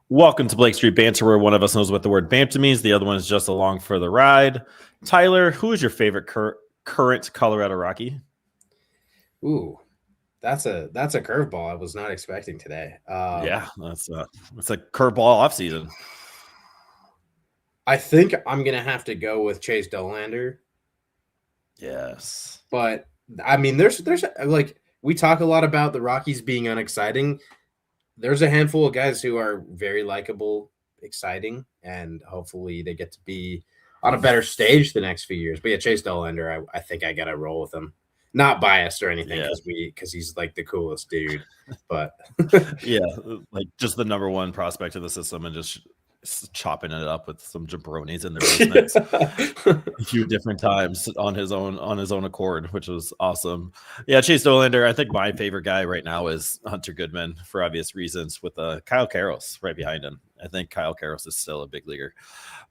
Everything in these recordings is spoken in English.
Welcome to Blake Street Banter, where one of us knows what the word banter means. The other one is just along for the ride. Tyler, who is your favorite current Colorado Rocky? Ooh, that's a curveball I was not expecting today. Yeah, that's it's a curveball offseason. I think I'm gonna have to go with Chase Dolander, Yes. but I mean, there's like we talk a lot about the Rockies being unexciting. There's a handful of guys who are very likable, exciting, and hopefully they get to be on a better stage the next few years. But yeah, Chase Dolander, I think I gotta roll with him. Not biased or anything, Yeah. because he's like the coolest dude, but Yeah, like just the number one prospect of the system and just chopping it up with some jabronis in their basements a few different times on his own accord, which was awesome. Yeah, Chase Dolander. I think my favorite guy right now is Hunter Goodman for obvious reasons, with Kyle Karros right behind him. I think Kyle Karros is still a big leaguer,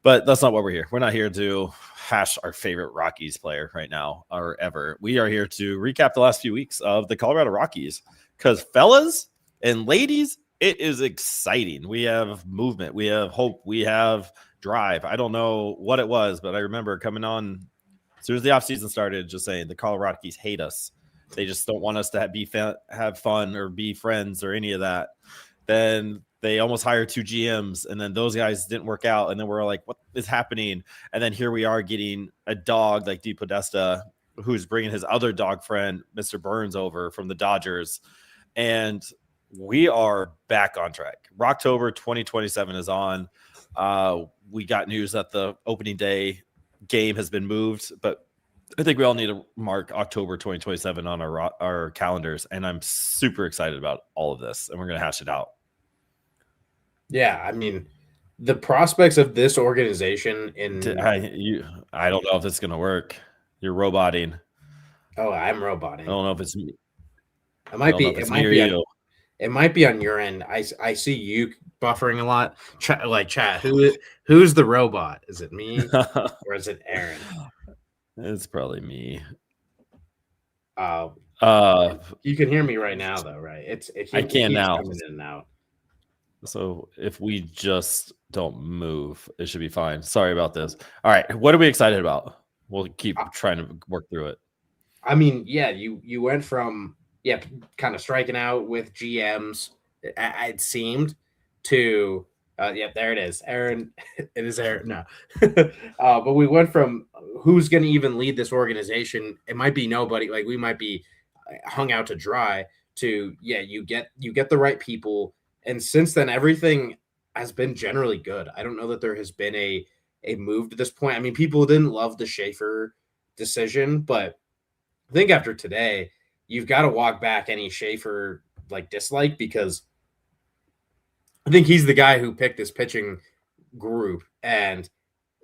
but that's not what we're here. We're not here to hash our favorite Rockies player right now or ever. We are here to recap the last few weeks of the Colorado Rockies, because fellas and ladies, it is exciting. We have movement, we have hope, we have drive. I don't know what it was, but I remember coming on as soon as the offseason started, just saying the Colorado Rockies hate us. They just don't want us to have fun or be friends or any of that. Then they almost hired 2 GMs, and then those guys didn't work out. And then we're like, what is happening? And then here we are getting a dog like DePodesta, who's bringing his other dog friend, Mr. Byrnes, over from the Dodgers. And we are back on track. Rocktober 2027 is on. We got news that the opening day game has been moved, but I think we all need to mark October 2027 on our calendars. And I'm super excited about all of this, and we're going to hash it out. yeah, I mean, the prospects of this organization I don't know if it's going to work. You're roboting. Oh, I'm roboting. I don't know if it's me. It might be. It might be on your end. I see you buffering a lot. Chat. Who's the robot? Is it me or is it Aaron? It's probably me. You can hear me right now, though, right? I can now. Coming in and out. So if we just don't move, it should be fine. Sorry about this. All right, what are we excited about? We'll keep trying to work through it. I mean, yeah, you went from kind of striking out with GMs. It seemed to there it is, Aaron. It is Aaron. No, but we went from who's going to even lead this organization. It might be nobody. Like we might be hung out to dry. To you get the right people. And since then, everything has been generally good. I don't know that there has been a move to this point. I mean, people didn't love the Schaefer decision, but I think after today, you've got to walk back any Schaefer dislike, because I think he's the guy who picked this pitching group, and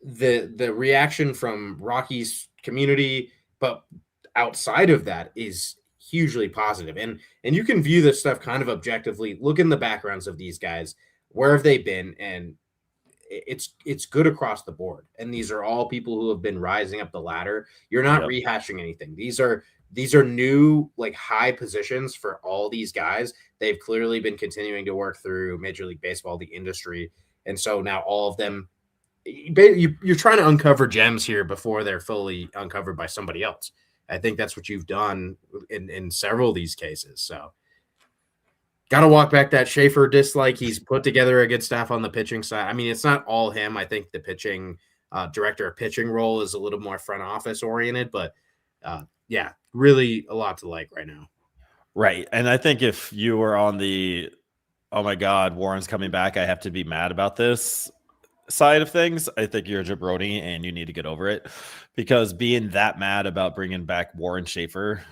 the reaction from Rockies community, but outside of that, is hugely positive. And you can view this stuff kind of objectively. Look in the backgrounds of these guys. Where have they been? And it's good across the board. And these are all people who have been rising up the ladder. You're not rehashing anything. These are new high positions for all these guys. They've clearly been continuing to work through Major League Baseball, the industry. And so now all of them, you're trying to uncover gems here before they're fully uncovered by somebody else. I think that's what you've done in several of these cases. So got to walk back that Schaefer dislike. He's put together a good staff on the pitching side. I mean, it's not all him. I think the pitching director of pitching role is a little more front office oriented, but really a lot to like right now. Right. And I think if you were on the, oh my God, Warren's coming back, I have to be mad about this side of things, I think you're a jabroni and you need to get over it, because being that mad about bringing back Warren Schaefer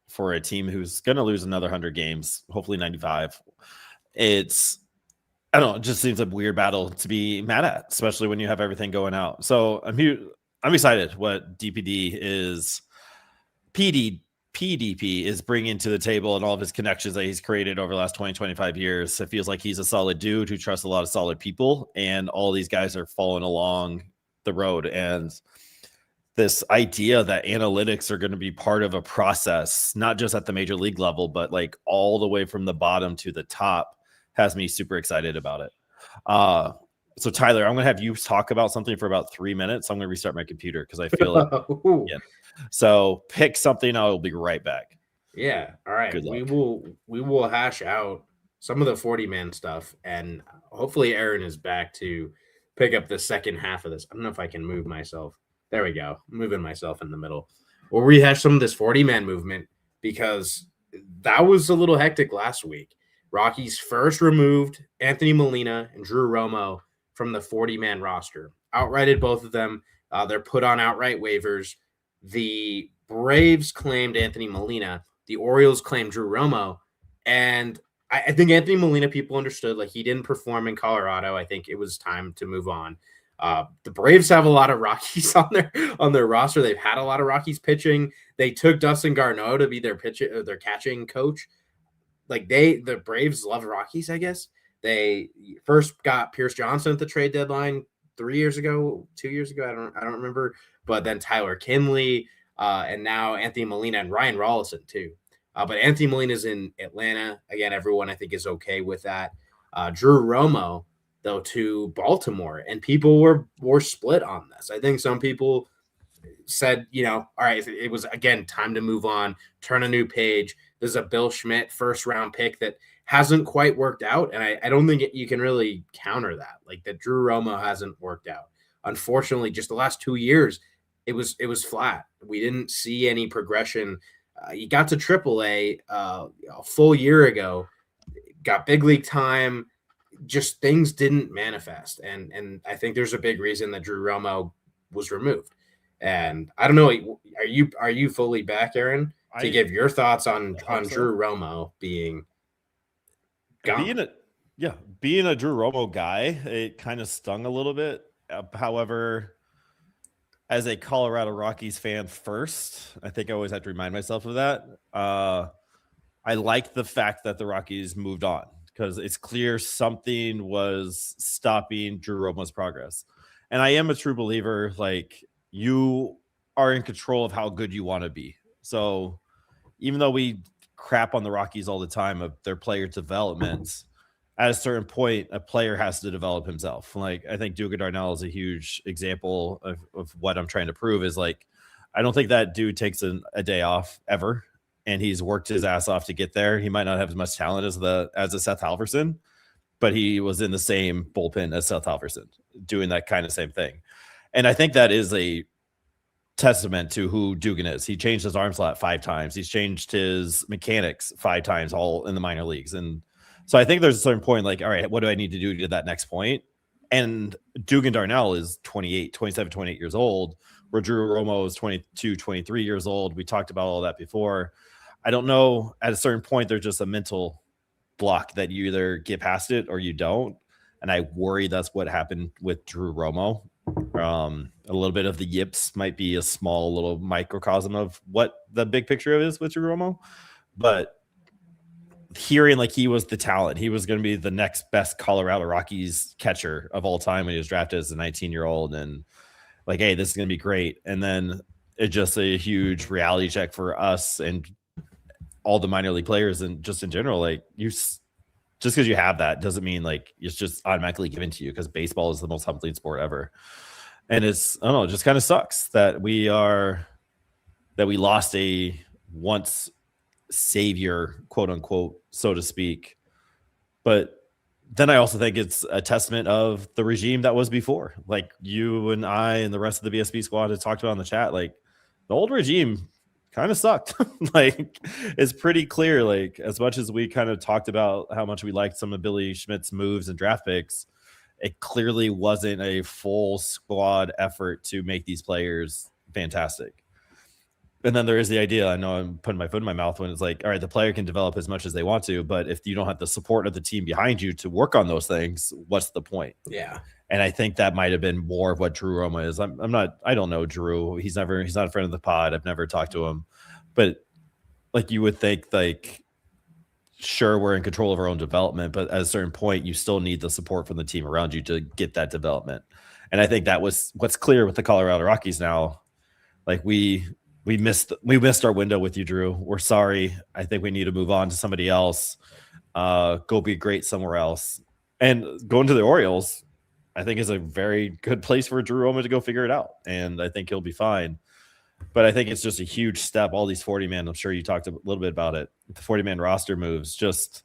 for a team who's going to lose another 100 games, hopefully 95, I don't know, it just seems a weird battle to be mad at, especially when you have everything going out. So I'm excited what PDP is bringing to the table, and all of his connections that he's created over the last 20, 25 years. It feels like he's a solid dude who trusts a lot of solid people, and all these guys are following along the road. And this idea that analytics are going to be part of a process, not just at the major league level, but all the way from the bottom to the top, has me super excited about it. So Tyler, I'm gonna have you talk about something for about 3 minutes. I'm gonna restart my computer because I feel it. Yeah. So pick something. I'll be right back. Yeah. All right. Good luck. We will hash out some of the 40-man stuff, and hopefully Aaron is back to pick up the second half of this. I don't know if I can move myself. There we go. I'm moving myself in the middle. We'll rehash some of this 40-man movement because that was a little hectic last week. Rockies first removed Anthony Molina and Drew Romo from the 40-man roster. Outrighted both of them. They're put on outright waivers. The Braves claimed Anthony Molina. The Orioles claimed Drew Romo. And I think Anthony Molina, people understood, like, he didn't perform in Colorado. I think it was time to move on. The Braves have a lot of Rockies on their roster. They've had a lot of Rockies pitching. They took Dustin Garneau to be their catching coach. Like, the Braves love Rockies, I guess. They first got Pierce Johnson at the trade deadline 2 years ago. I don't remember. But then Tyler Kinley, and now Anthony Molina and Ryan Rollison too. But Anthony Molina's in Atlanta. Again, everyone I think is okay with that. Drew Romo, though, to Baltimore, and people were split on this. I think some people said, all right, it was, again, time to move on, turn a new page. There's a Bill Schmidt first-round pick that hasn't quite worked out, and I don't think you can really counter that. Like, that Drew Romo hasn't worked out. Unfortunately, just the last 2 years, it was flat. We didn't see any progression. He got to AAA a full year ago, got big league time. Just things didn't manifest, and I think there's a big reason that Drew Romo was removed. And I don't know, are you fully back, Aaron, to give your thoughts on Drew Romo being gone? Being a Drew Romo guy, it kind of stung a little bit. However, as a Colorado Rockies fan first, I think I always have to remind myself of that. I like the fact that the Rockies moved on because it's clear something was stopping Drew Romo's progress. And I am a true believer, like, you are in control of how good you want to be. So even though we crap on the Rockies all the time of their player development, at a certain point, a player has to develop himself. Like, I think Dugan Darnell is a huge example of what I'm trying to prove is, like, I don't think that dude takes a day off ever. And he's worked his ass off to get there. He might not have as much talent as a Seth Halverson, but he was in the same bullpen as Seth Halverson doing that kind of same thing. And I think that is a testament to who Dugan is. He changed his arm slot 5 times. He's changed his mechanics 5 times, all in the minor leagues. And so I think there's a certain point, like, all right, what do I need to do to get that next point? And Dugan Darnell is 28 years old, where Drew Romo is 22, 23 years old. We talked about all that before. I don't know. At a certain point, there's just a mental block that you either get past it or you don't. And I worry that's what happened with Drew Romo. A little bit of the yips might be a small little microcosm of what the big picture is with Drew Romo. But hearing like he was the talent, he was going to be the next best Colorado Rockies catcher of all time when he was drafted as a 19-year-old, and like, hey, this is going to be great. And then it's just a huge reality check for us and all the minor league players, and just in general, like, just because you have that doesn't mean like it's just automatically given to you, because baseball is the most humbling sport ever. And it's, I don't know, it just kind of sucks that we lost a once savior, quote unquote, so to speak. But then I also think it's a testament of the regime that was before. Like, you and I and the rest of the BSB squad had talked about in the chat, like, the old regime kind of sucked. Like, it's pretty clear, like, as much as we kind of talked about how much we liked some of Billy Schmidt's moves and draft picks, it clearly wasn't a full squad effort to make these players fantastic. And then there is the idea, I know I'm putting my foot in my mouth when it's like, all right, the player can develop as much as they want to, but if you don't have the support of the team behind you to work on those things, what's the point? Yeah. And I think that might have been more of what Drew Romo is. I don't know Drew. He's not a friend of the pod. I've never talked to him, but like, you would think, like, sure, we're in control of our own development, but at a certain point, you still need the support from the team around you to get that development. And I think that was what's clear with the Colorado Rockies now. Like, we missed our window with you, Drew. We're sorry. I think we need to move on to somebody else. Go be great somewhere else. And going to the Orioles, I think, is a very good place for Drew Romo to go figure it out. And I think he'll be fine. But I think it's just a huge step. All these 40-man, I'm sure you talked a little bit about it. The 40-man roster moves, just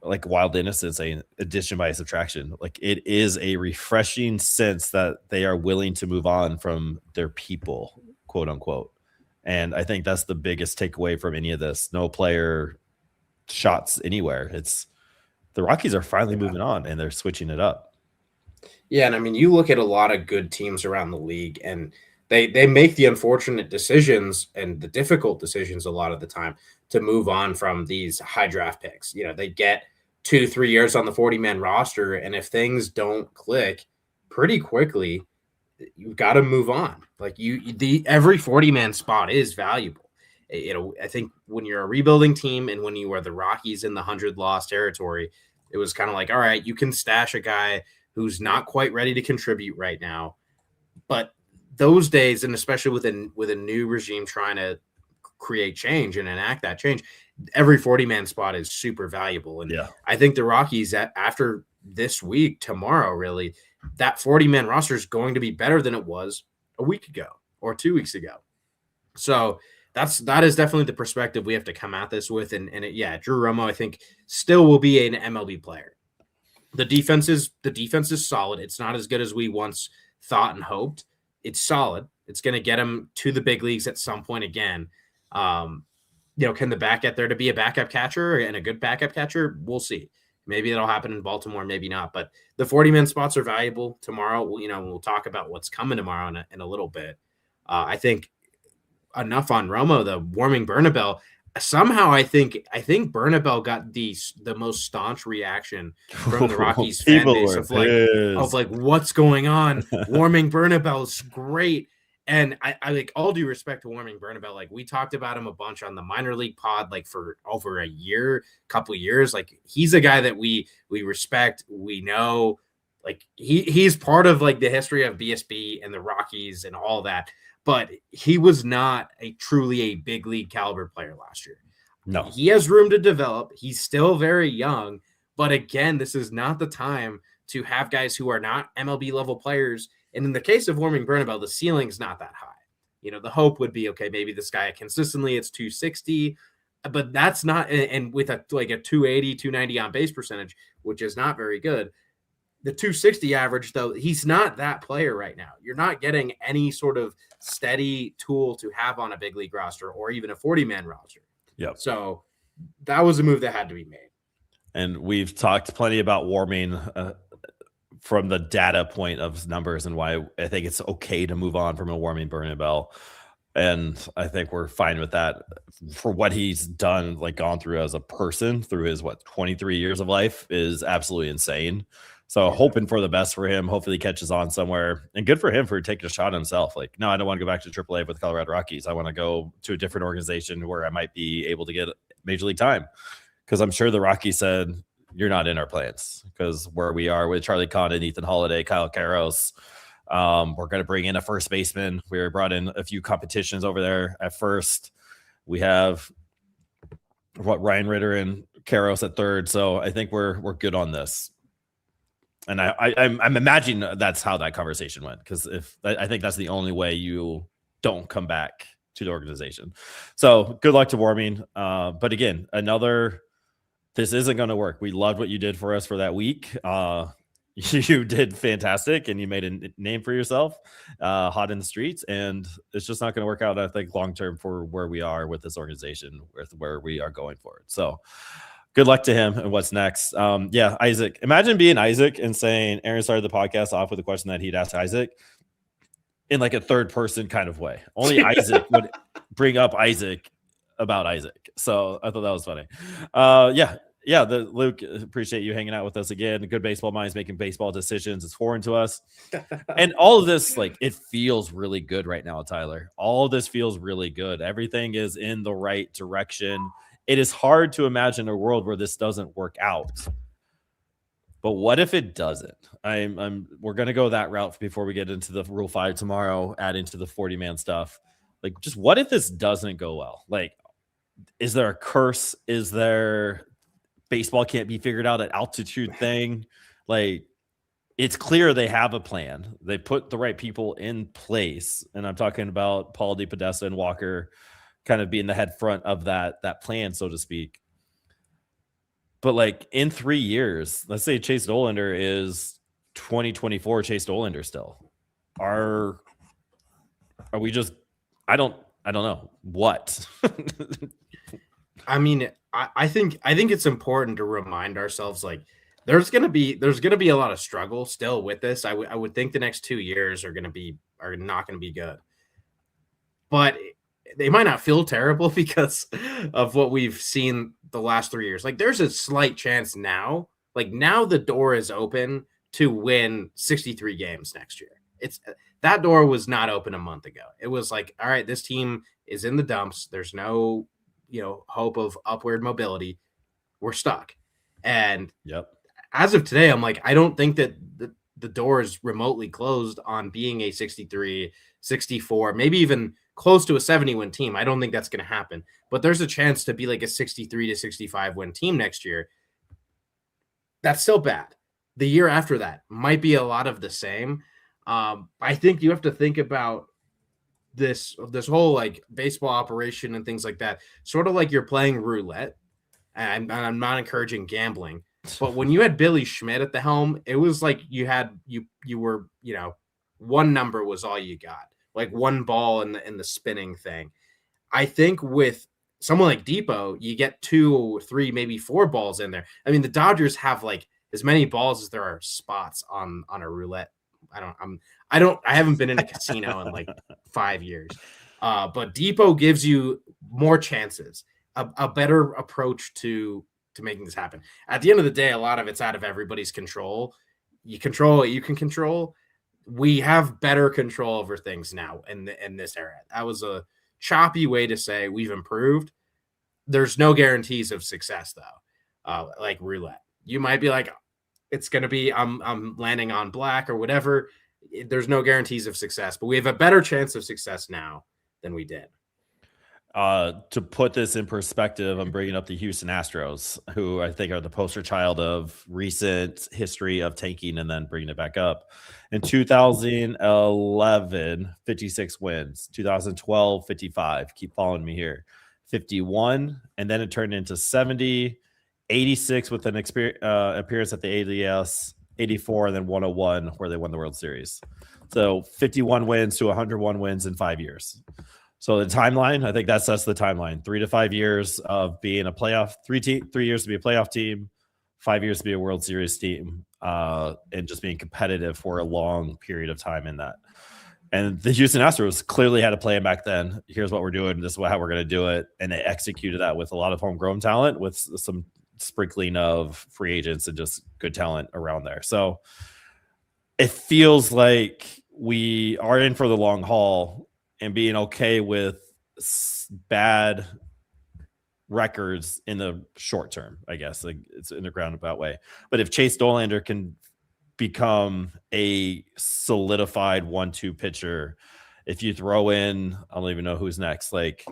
like Wild Innocence, an addition by subtraction. Like, it is a refreshing sense that they are willing to move on from their people, quote unquote. And I think that's the biggest takeaway from any of this. No player shots anywhere. It's the Rockies are finally moving on, and they're switching it up. Yeah, and I mean, you look at a lot of good teams around the league, and they make the unfortunate decisions and the difficult decisions a lot of the time to move on from these high draft picks. You know, they get 2-3 years on the 40-man roster, and if things don't click pretty quickly, you've got to move on. Like every 40-man spot is valuable. I think when you're a rebuilding team and when you are the Rockies in the 100-loss territory, it was kind of like, all right, you can stash a guy who's not quite ready to contribute right now, but those days, and especially with a new regime trying to create change and enact that change, every 40-man spot is super valuable. And I think the Rockies, after this week, tomorrow, really, that 40-man roster is going to be better than it was a week ago or 2 weeks ago. So that is definitely the perspective we have to come at this with. And Drew Romo, I think, still will be an MLB player. The defense is solid. It's not as good as we once thought and hoped. It's solid. It's going to get him to the big leagues at some point again. Can the back get there to be a backup catcher and a good backup catcher? We'll see. Maybe that'll happen in Baltimore, maybe not. But the 40-man spots are valuable. Tomorrow, we'll talk about what's coming tomorrow in a little bit. I think enough on Romo, the warming Bernabel. Somehow, I think Bernabel got the most staunch reaction from the Rockies fan base of like, what's going on? Warming Bernabel's great. And I like, all due respect to warming Bernabel, like, we talked about him a bunch on the minor league pod, like, for over a couple years. Like, he's a guy that we respect. We know, like, he's part of, like, the history of BSB and the Rockies and all that. But he was not truly a big league caliber player last year. No, he has room to develop. He's still very young. But again, this is not the time to have guys who are not MLB level players. And in the case of warming Bernabel, the ceiling's not that high. The hope would be, okay, maybe this guy consistently it's 260, but that's not, and with a 280, 290 on base percentage, which is not very good. The 260 average, though, he's not that player right now. You're not getting any sort of steady tool to have on a big league roster or even a 40-man roster. Yep. So that was a move that had to be made. And we've talked plenty about warming from the data point of numbers and why I think it's okay to move on from a warming Bernabel. And I think we're fine with that for what he's done, like, gone through as a person through his 23 years of life is absolutely insane. So hoping for the best for him. Hopefully he catches on somewhere, and good for him for taking a shot himself. Like, no, I don't want to go back to AAA with the Colorado Rockies. I want to go to a different organization where I might be able to get major league time. Because I'm sure the Rockies said, you're not in our plans, because where we are with Charlie Condon, Ethan Holiday, Kyle Karros, we're going to bring in a first baseman. We brought in a few competitions over there at first. We have Ryan Ritter and Karros at third. So I think we're good on this. And I'm imagining that's how that conversation went, because I think that's the only way you don't come back to the organization. So good luck to warming. But again, this isn't going to work. We loved what you did for us for that week. You did fantastic, and you made a name for yourself, hot in the streets. And it's just not going to work out, I think, long term for where we are with this organization, with where we are going forward. So good luck to him and what's next. Isaac. Imagine being Isaac and saying Aaron started the podcast off with a question that he'd asked Isaac in like a third person kind of way. Only Isaac would bring up Isaac about Isaac. So I thought that was funny. Luke, appreciate you hanging out with us again. Good baseball minds making baseball decisions. It's foreign to us. And all of this, like, it feels really good right now, Tyler. All of this feels really good. Everything is in the right direction. It is hard to imagine a world where this doesn't work out. But what if it doesn't? We're going to go that route before we get into the Rule 5 tomorrow, add into the 40-man stuff. Like, just what if this doesn't go well? Like, is there a curse? Is there baseball can't be figured out at altitude thing. Like, it's clear they have a plan. They put the right people in place. And I'm talking about Paul DePodesta and Walker kind of being the head front of that plan, so to speak. But like in 3 years, let's say Chase Dollander is 2024 Chase Dollander still. Are we just I don't know what. I mean, I think it's important to remind ourselves, like, there's gonna be a lot of struggle still with this. I would think the next 2 years are not gonna be good, but they might not feel terrible because of what we've seen the last 3 years. Like, there's a slight chance now. Like, now the door is open to win 63 games next year. That door was not open a month ago. It was like, all right, this team is in the dumps. There's no, hope of upward mobility. We're stuck. And as of today, I'm like, I don't think that the door is remotely closed on being a 63, 64, maybe even close to a 70-win team. I don't think that's going to happen. But there's a chance to be like a 63 to 65-win team next year. That's still bad. The year after that might be a lot of the same. I think you have to think about this whole like baseball operation and things like that, sort of like you're playing roulette. And I'm not encouraging gambling, but when you had Billy Schmidt at the helm, it was like you were, one number was all you got, like one ball in the spinning thing. I think with someone like Depot, you get 2 or 3, maybe 4 balls in there. I mean, the Dodgers have like as many balls as there are spots on a roulette. I haven't been in a casino in like 5 years. But Depot gives you more chances, a better approach to making this happen. At the end of the day, a lot of it's out of everybody's control. You control what you can control. We have better control over things now in this era. That was a choppy way to say we've improved. There's no guarantees of success though. Like roulette, you might be like, it's going to be, I'm landing on black or whatever. There's no guarantees of success, but we have a better chance of success now than we did. To put this in perspective, I'm bringing up the Houston Astros, who I think are the poster child of recent history of tanking and then bringing it back up. In 2011, 56 wins. 2012, 55. Keep following me here. 51, and then it turned into 70. 86 with an appearance at the ALS, 84, and then 101 where they won the World Series. So 51 wins to 101 wins in 5 years. So the timeline, I think that sets the timeline. 3 to 5 years of being a playoff, 3 years to be a playoff team, 5 years to be a World Series team, and just being competitive for a long period of time in that. And the Houston Astros clearly had a plan back then. Here's what we're doing. This is how we're going to do it. And they executed that with a lot of homegrown talent, with some sprinkling of free agents and just good talent around there. So it feels like we are in for the long haul and being okay with bad records in the short term, I guess. Like, it's in a roundabout way. But if Chase Dollander can become a solidified 1-2 pitcher, if you throw in, I don't even know who's next, like,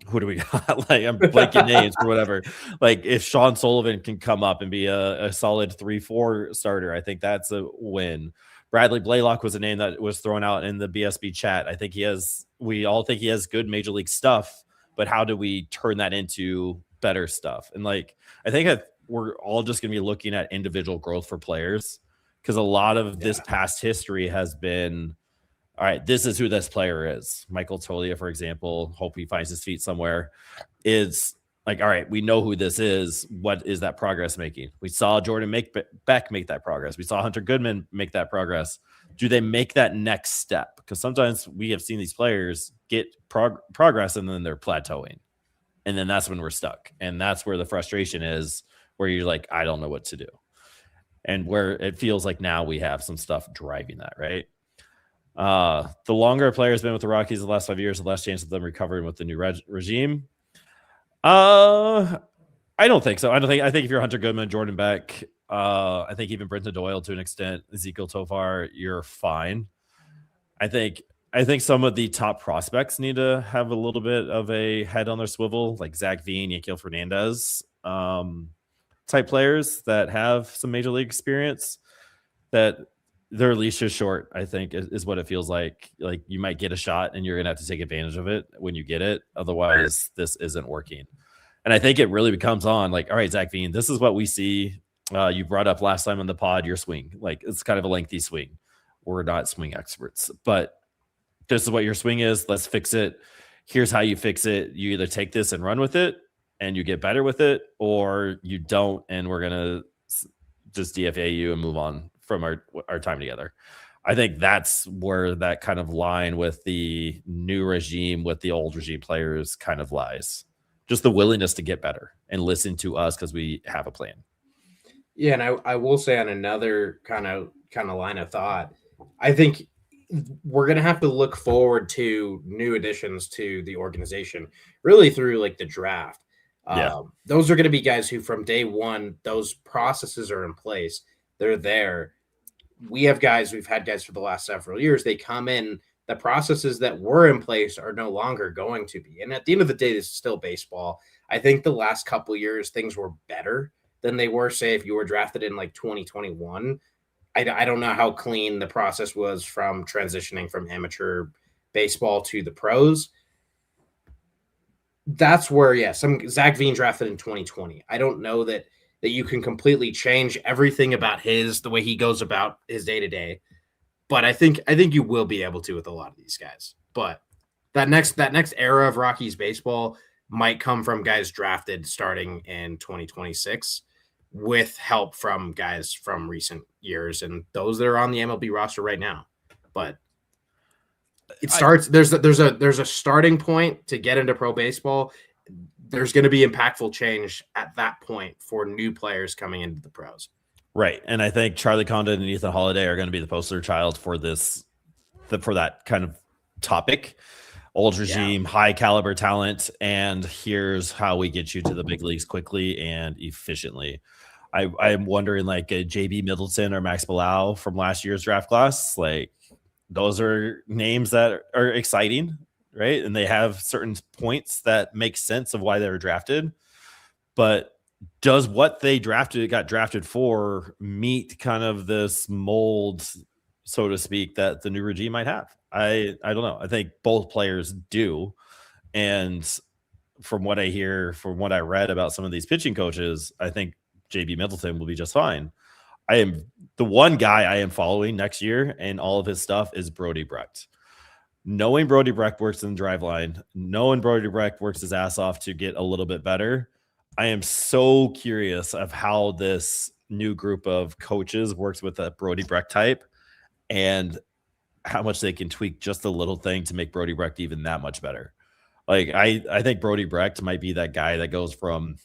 who do we got? Like, I'm blanking names or whatever. Like, if Sean Sullivan can come up and be a solid 3-4 starter, I think that's a win. Bradley Blaylock was a name that was thrown out in the BSB chat. I think we all think he has good major league stuff, but how do we turn that into better stuff? And like, I think we're all just going to be looking at individual growth for players, because a lot of this past history has been, all right, this is who this player is. Michael Tolia, for example, hope he finds his feet somewhere, is like, all right, we know who this is. What is that progress making? We saw Jordan Beck make that progress. We saw Hunter Goodman make that progress. Do they make that next step? Because sometimes we have seen these players get progress and then they're plateauing. And then that's when we're stuck. And that's where the frustration is, where you're like, I don't know what to do. And where it feels like now we have some stuff driving that, right? The longer a player has been with the Rockies the last 5 years, the less chance of them recovering with the new regime. I don't think so. I think if you're Hunter Goodman, Jordan Beck, I think even Brenton Doyle to an extent, Ezekiel Tovar, you're fine. I think some of the top prospects need to have a little bit of a head on their swivel, like Zach Veen, Yanquiel Fernandez. type players that have some major league experience, that their leash is short, I think is what it feels like. Like you might get a shot and you're going to have to take advantage of it when you get it. Otherwise this isn't working. And I think it really becomes on like, all right, Zach Veen, this is what we see. You brought up last time on the pod, your swing, like it's kind of a lengthy swing. We're not swing experts, but this is what your swing is. Let's fix it. Here's how you fix it. You either take this and run with it and you get better with it, or you don't. And we're going to just DFA you and move on from our time together. I think that's where that kind of line with the new regime, with the old regime players kind of lies. Just the willingness to get better and listen to us because we have a plan. Yeah, and I will say on another kind of line of thought, I think we're going to have to look forward to new additions to the organization really through like the draft. Those are going to be guys who from day one, those processes are in place. They're there. We've had guys for the last several years. They come in, the processes that were in place are no longer going to be. And at the end of the day, this is still baseball. I think the last couple of years, things were better than they were, say, if you were drafted in like 2021. I don't know how clean the process was from transitioning from amateur baseball to the pros. That's where, some Zach Veen drafted in 2020. I don't know that you can completely change everything about the way he goes about his day-to-day. But I think you will be able to with a lot of these guys. But that next era of Rockies baseball might come from guys drafted starting in 2026 with help from guys from recent years and those that are on the MLB roster right now. But it starts there's a starting point to get into pro baseball. There's going to be impactful change at that point for new players coming into the pros. Right. And I think Charlie Condon and Ethan Holiday are going to be the poster child for for that kind of topic. Old regime, high caliber talent, and here's how we get you to the big leagues quickly and efficiently. I'm wondering, like a JB Middleton or Max Bilal from last year's draft class, like those are names that are exciting, right? And they have certain points that make sense of why they were drafted. But does what they got drafted for meet kind of this mold, so to speak, that the new regime might have? I don't know. I think both players do. And from what I hear, from what I read about some of these pitching coaches, I think JB Middleton will be just fine. The one guy I am following next year and all of his stuff is Brody Brecht. Knowing Brody Brecht works in the drive line, knowing Brody Brecht works his ass off to get a little bit better, I am so curious of how this new group of coaches works with a Brody Brecht type and how much they can tweak just a little thing to make Brody Brecht even that much better. Like I think Brody Brecht might be that guy that goes from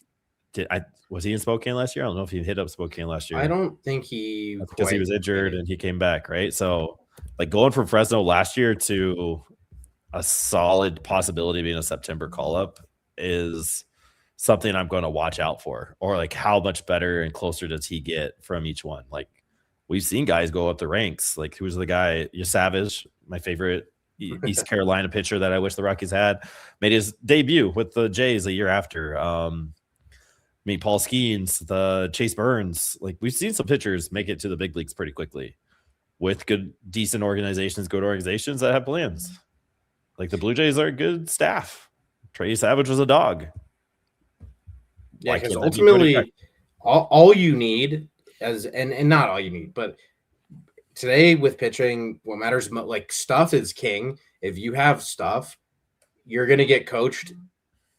was he in Spokane last year? I don't know if he hit up Spokane last year. I don't think because he was injured and he came back, right? So like going from Fresno last year to a solid possibility of being a September call-up is something I'm going to watch out for. Or like how much better and closer does he get from each one? Like we've seen guys go up the ranks. Like who's the guy? Savage, my favorite East Carolina pitcher that I wish the Rockies had, made his debut with the Jays a year after. Paul Skeens, the Chase Burns. Like we've seen some pitchers make it to the big leagues pretty quickly with decent organizations, good organizations that have plans. Like the Blue Jays are a good staff. Trey Savage was a dog. Yeah, because ultimately all you need and not all you need, but today with pitching, what matters, like stuff is king. If you have stuff, you're going to get coached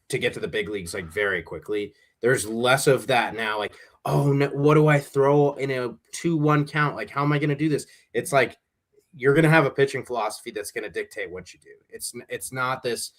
to get to the big leagues like very quickly. There's less of that now. Like, oh, no, what do I throw in a 2-1 count? Like, how am I going to do this? It's like you're going to have a pitching philosophy that's going to dictate what you do. It's not this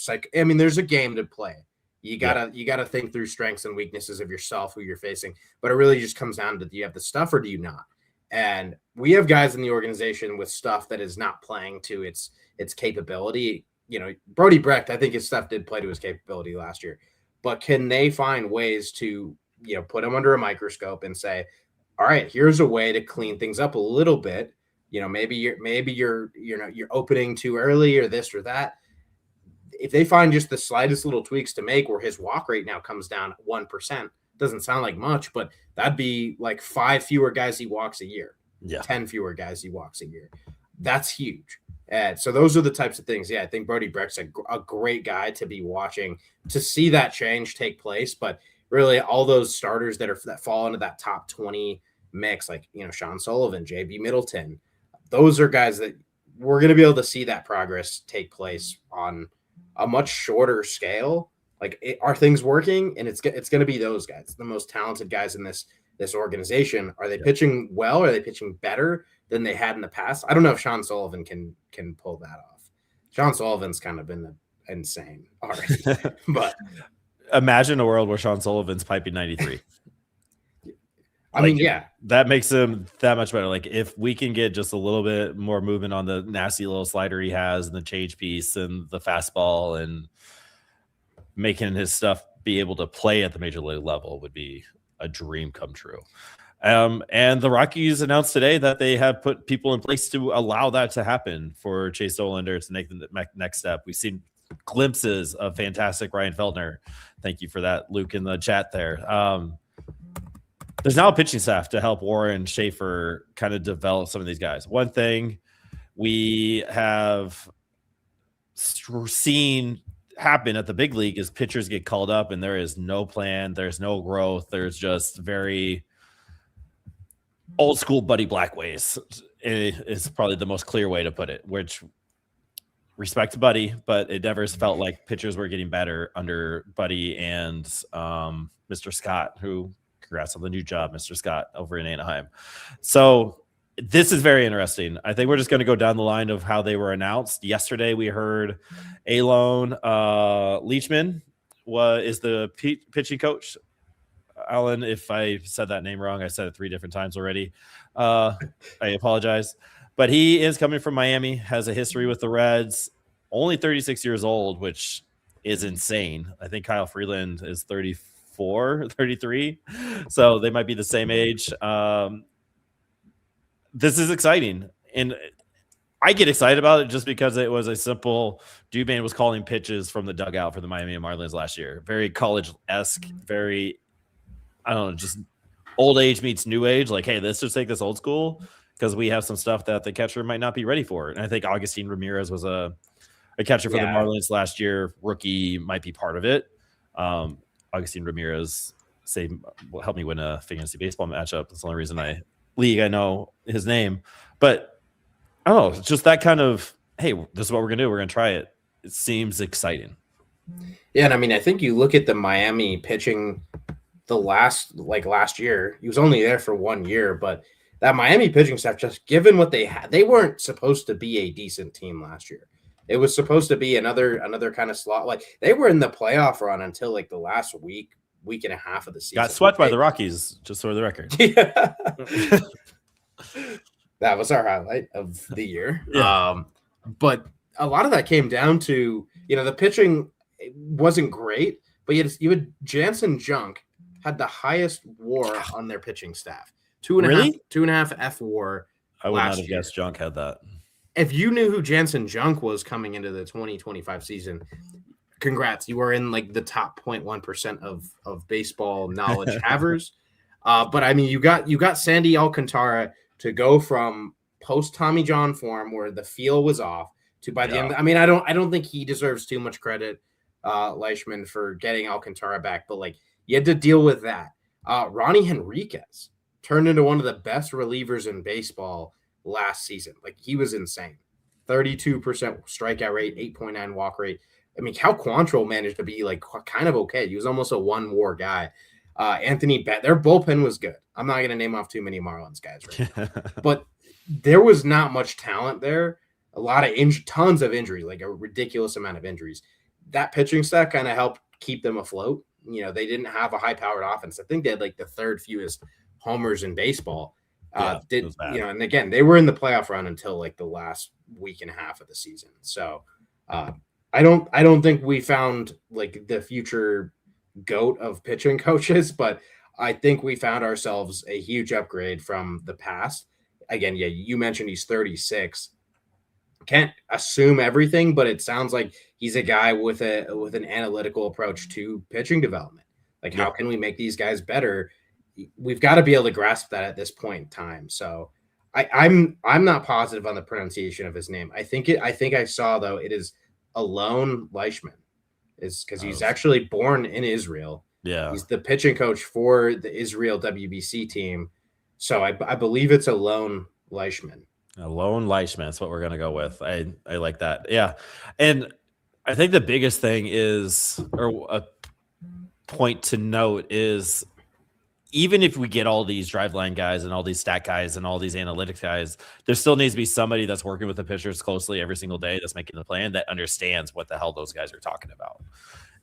like. I mean, there's a game to play. You gotta think through strengths and weaknesses of yourself, who you're facing. But it really just comes down to, do you have the stuff or do you not? And we have guys in the organization with stuff that is not playing to its capability. You know, Brody Brecht, I think his stuff did play to his capability last year. But can they find ways to, put him under a microscope and say, all right, here's a way to clean things up a little bit. Maybe you're opening too early or this or that. If they find just the slightest little tweaks to make where his walk rate now comes down 1%, doesn't sound like much, but that'd be like 5 fewer guys he walks a year. Yeah. 10 fewer guys he walks a year. That's huge. And so those are the types of things. Yeah, I think Brody Brecht's a great guy to be watching, to see that change take place. But really, all those starters that fall into that top 20 mix, like, you know, Sean Sullivan, JB Middleton, those are guys that we're going to be able to see that progress take place on a much shorter scale. Like, are things working? And it's going to be those guys, the most talented guys in this organization. Are they pitching well? Are they pitching better than they had in the past? I don't know if Sean Sullivan can pull that off. Sean Sullivan's kind of been insane already. But imagine a world where Sean Sullivan's piping 93. I mean, yeah, that makes him that much better. Like, if we can get just a little bit more movement on the nasty little slider he has and the change piece and the fastball, and making his stuff be able to play at the major league level, would be a dream come true. And the Rockies announced today that they have put people in place to allow that to happen for Chase Dollander to make the next step. We've seen glimpses of fantastic Ryan Feltner. Thank you for that, Luke, in the chat there. There's now a pitching staff to help Warren Schaefer kind of develop some of these guys. One thing we have seen happen at the big league is pitchers get called up and there is no plan, there's no growth, there's just very old school Buddy Black ways. It's probably the most clear way to put it, which respect to Buddy, but it never felt like pitchers were getting better under Buddy and Mr. Scott, who, congrats on the new job, Mr. Scott, over in Anaheim. So this is very interesting. I think we're just going to go down the line of how they were announced. Yesterday, we heard Alon Leachman is the pitching coach. Alan, if I said that name wrong, I said it 3 different times already. I apologize. But he is coming from Miami, has a history with the Reds, only 36 years old, which is insane. I think Kyle Freeland is 34, 33. So they might be the same age. This is exciting. And I get excited about it just because it was a simple Dubin was calling pitches from the dugout for the Miami Marlins last year. Very college-esque, very, I don't know, just old age meets new age. Like, hey, let's just take this old school because we have some stuff that the catcher might not be ready for. And I think Augustine Ramirez was a catcher for the Marlins last year. Rookie might be part of it. Augustine Ramirez helped me win a fantasy baseball matchup. That's the only reason I know his name. But I don't know, it's just that kind of, hey, this is what we're going to do. We're going to try it. It seems exciting. Yeah, and I mean, I think you look at the Miami pitching last year, he was only there for 1 year, but that Miami pitching staff, just given what they had, they weren't supposed to be a decent team last year. It was supposed to be another kind of slot. Like, they were in the playoff run until like the last week and a half of the season. Got swept by the Rockies, just for the record. Yeah. That was our highlight of the year. Yeah. But a lot of that came down to, you know, the pitching wasn't great, but you had Jansen Junk had the highest WAR on their pitching staff. 2.5 F WAR. I would not have guessed Junk had that. If you knew who Jansen Junk was coming into the 2025 season, congrats. You are in like the top 0.1% of baseball knowledge havers. But I mean, you got Sandy Alcantara to go from post Tommy John form where the feel was off to by the end. I mean, I don't think he deserves too much credit, Leishman, for getting Alcantara back, but like, you had to deal with that. Ronnie Henriquez turned into one of the best relievers in baseball last season. Like, he was insane. 32% strikeout rate, 8.9 walk rate. I mean, Cal Quantrill managed to be like kind of okay. He was almost a 1 WAR guy. Anthony Bett, their bullpen was good. I'm not going to name off too many Marlins guys right now. But there was not much talent there. A lot of tons of injuries, like a ridiculous amount of injuries. That pitching staff kind of helped keep them afloat. You know, they didn't have a high-powered offense. I think they had like the 3rd fewest homers in baseball. And again, they were in the playoff run until like the last week and a half of the season. So I don't think we found like the future GOAT of pitching coaches, but I think we found ourselves a huge upgrade from the past. Again, yeah, you mentioned he's 36. Can't assume everything, but it sounds like he's a guy with an analytical approach to pitching development. Like, how can we make these guys better? We've got to be able to grasp that at this point in time. So I'm not positive on the pronunciation of his name. I think I saw though it is Alon Leishman, is because he's actually born in Israel. Yeah, he's the pitching coach for the Israel WBC team. So I believe it's Alon Leishman. Alon Leishman. That's what we're gonna go with. I like that. Yeah, and I think the biggest thing is, or a point to note is, even if we get all these driveline guys and all these stat guys and all these analytics guys, there still needs to be somebody that's working with the pitchers closely every single day, that's making the plan, that understands what the hell those guys are talking about.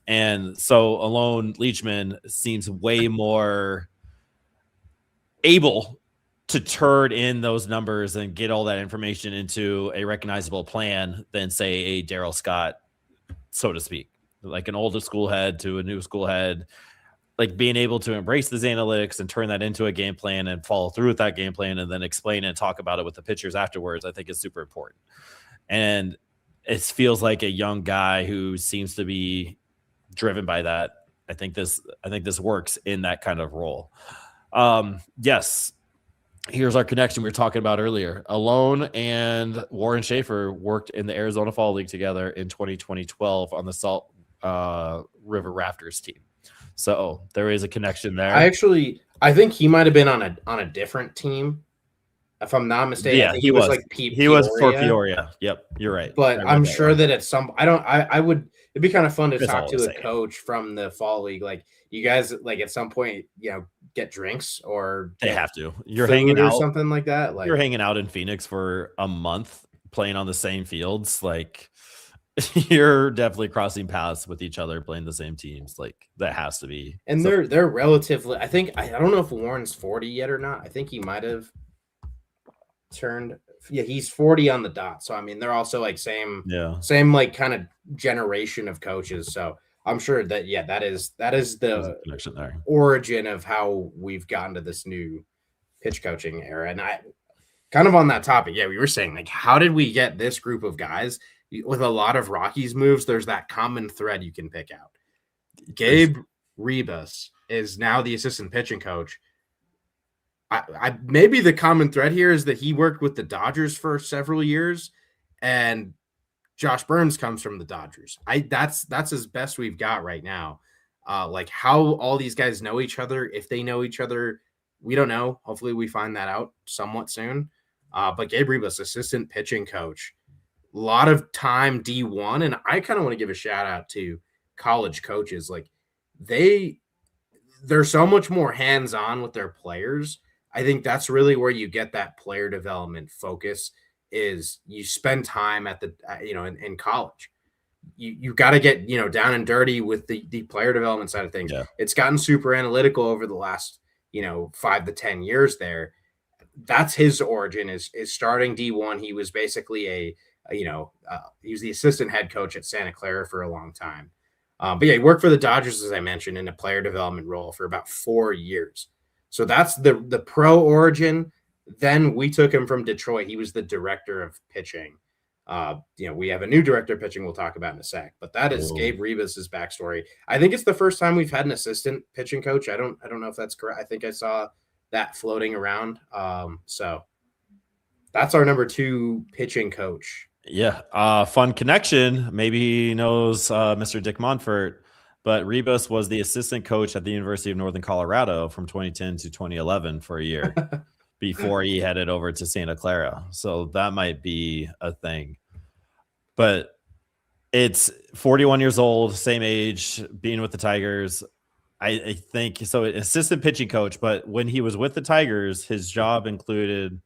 And so Alon Leishman seems way more able to turn in those numbers and get all that information into a recognizable plan than, say, a Daryl Scott, so to speak, like an older school head to a new school head. Like being able to embrace these analytics and turn that into a game plan and follow through with that game plan and then explain and talk about it with the pitchers afterwards, I think is super important. And it feels like a young guy who seems to be driven by that. I think this works in that kind of role. Yes. Here's our connection we were talking about earlier. Alon and Warren Schaefer worked in the Arizona Fall League together in 2012 on the Salt River Raptors team. So there is a connection there. I think he might have been on a different team, if I'm not mistaken. Yeah, I think he was like he was for Peoria. Yep, you're right. But I'm sure that at some, it'd be kind of fun to talk to a coach from the Fall League. Like, you guys, like, at some point, get drinks, or they have to. You're hanging out or something like that. Like, you're hanging out in Phoenix for a month, playing on the same fields. Like, you're definitely crossing paths with each other, playing the same teams. Like, that has to be. And they're relatively. I don't know if Warren's 40 yet or not. I think he might have turned. Yeah, he's 40 on the dot. So I mean, they're also like same like kind of generation of coaches. So I'm sure that that is the connection there. Origin of how we've gotten to this new pitch coaching era. And I kind of on that topic, we were saying, like, how did we get this group of guys? With a lot of Rockies moves, there's that common thread you can pick out. Gabe Rebus is now the assistant pitching coach. I maybe the common thread here is that he worked with the Dodgers for several years, and Josh Byrnes comes from the Dodgers. That's as best we've got right now. Like, how all these guys know each other, if they know each other, we don't know. Hopefully we find that out somewhat soon. But Gabe Rebus, assistant pitching coach, a lot of time D1, and I kind of want to give a shout out to college coaches. Like, they're so much more hands-on with their players. I think that's really where you get that player development focus, is you spend time at the in college. You got to get down and dirty with the player development side of things. It's gotten super analytical over the last 5 to 10 years there. That's his origin, is starting D1. He was basically he was the assistant head coach at Santa Clara for a long time. But he worked for the Dodgers, as I mentioned, in a player development role for about 4 years. So that's the pro origin. Then we took him from Detroit. He was the director of pitching. We have a new director of pitching we'll talk about in a sec, but that is Gabe Rebus's backstory. I think it's the first time we've had an assistant pitching coach. I don't know if that's correct. I think I saw that floating around. So that's our number 2 pitching coach. Yeah. Fun connection. Maybe he knows Mr. Dick Monfort, but Rebus was the assistant coach at the University of Northern Colorado from 2010 to 2011 for a year before he headed over to Santa Clara. So that might be a thing. But it's 41 years old, same age, being with the Tigers. I think so. Assistant pitching coach, but when he was with the Tigers, his job included,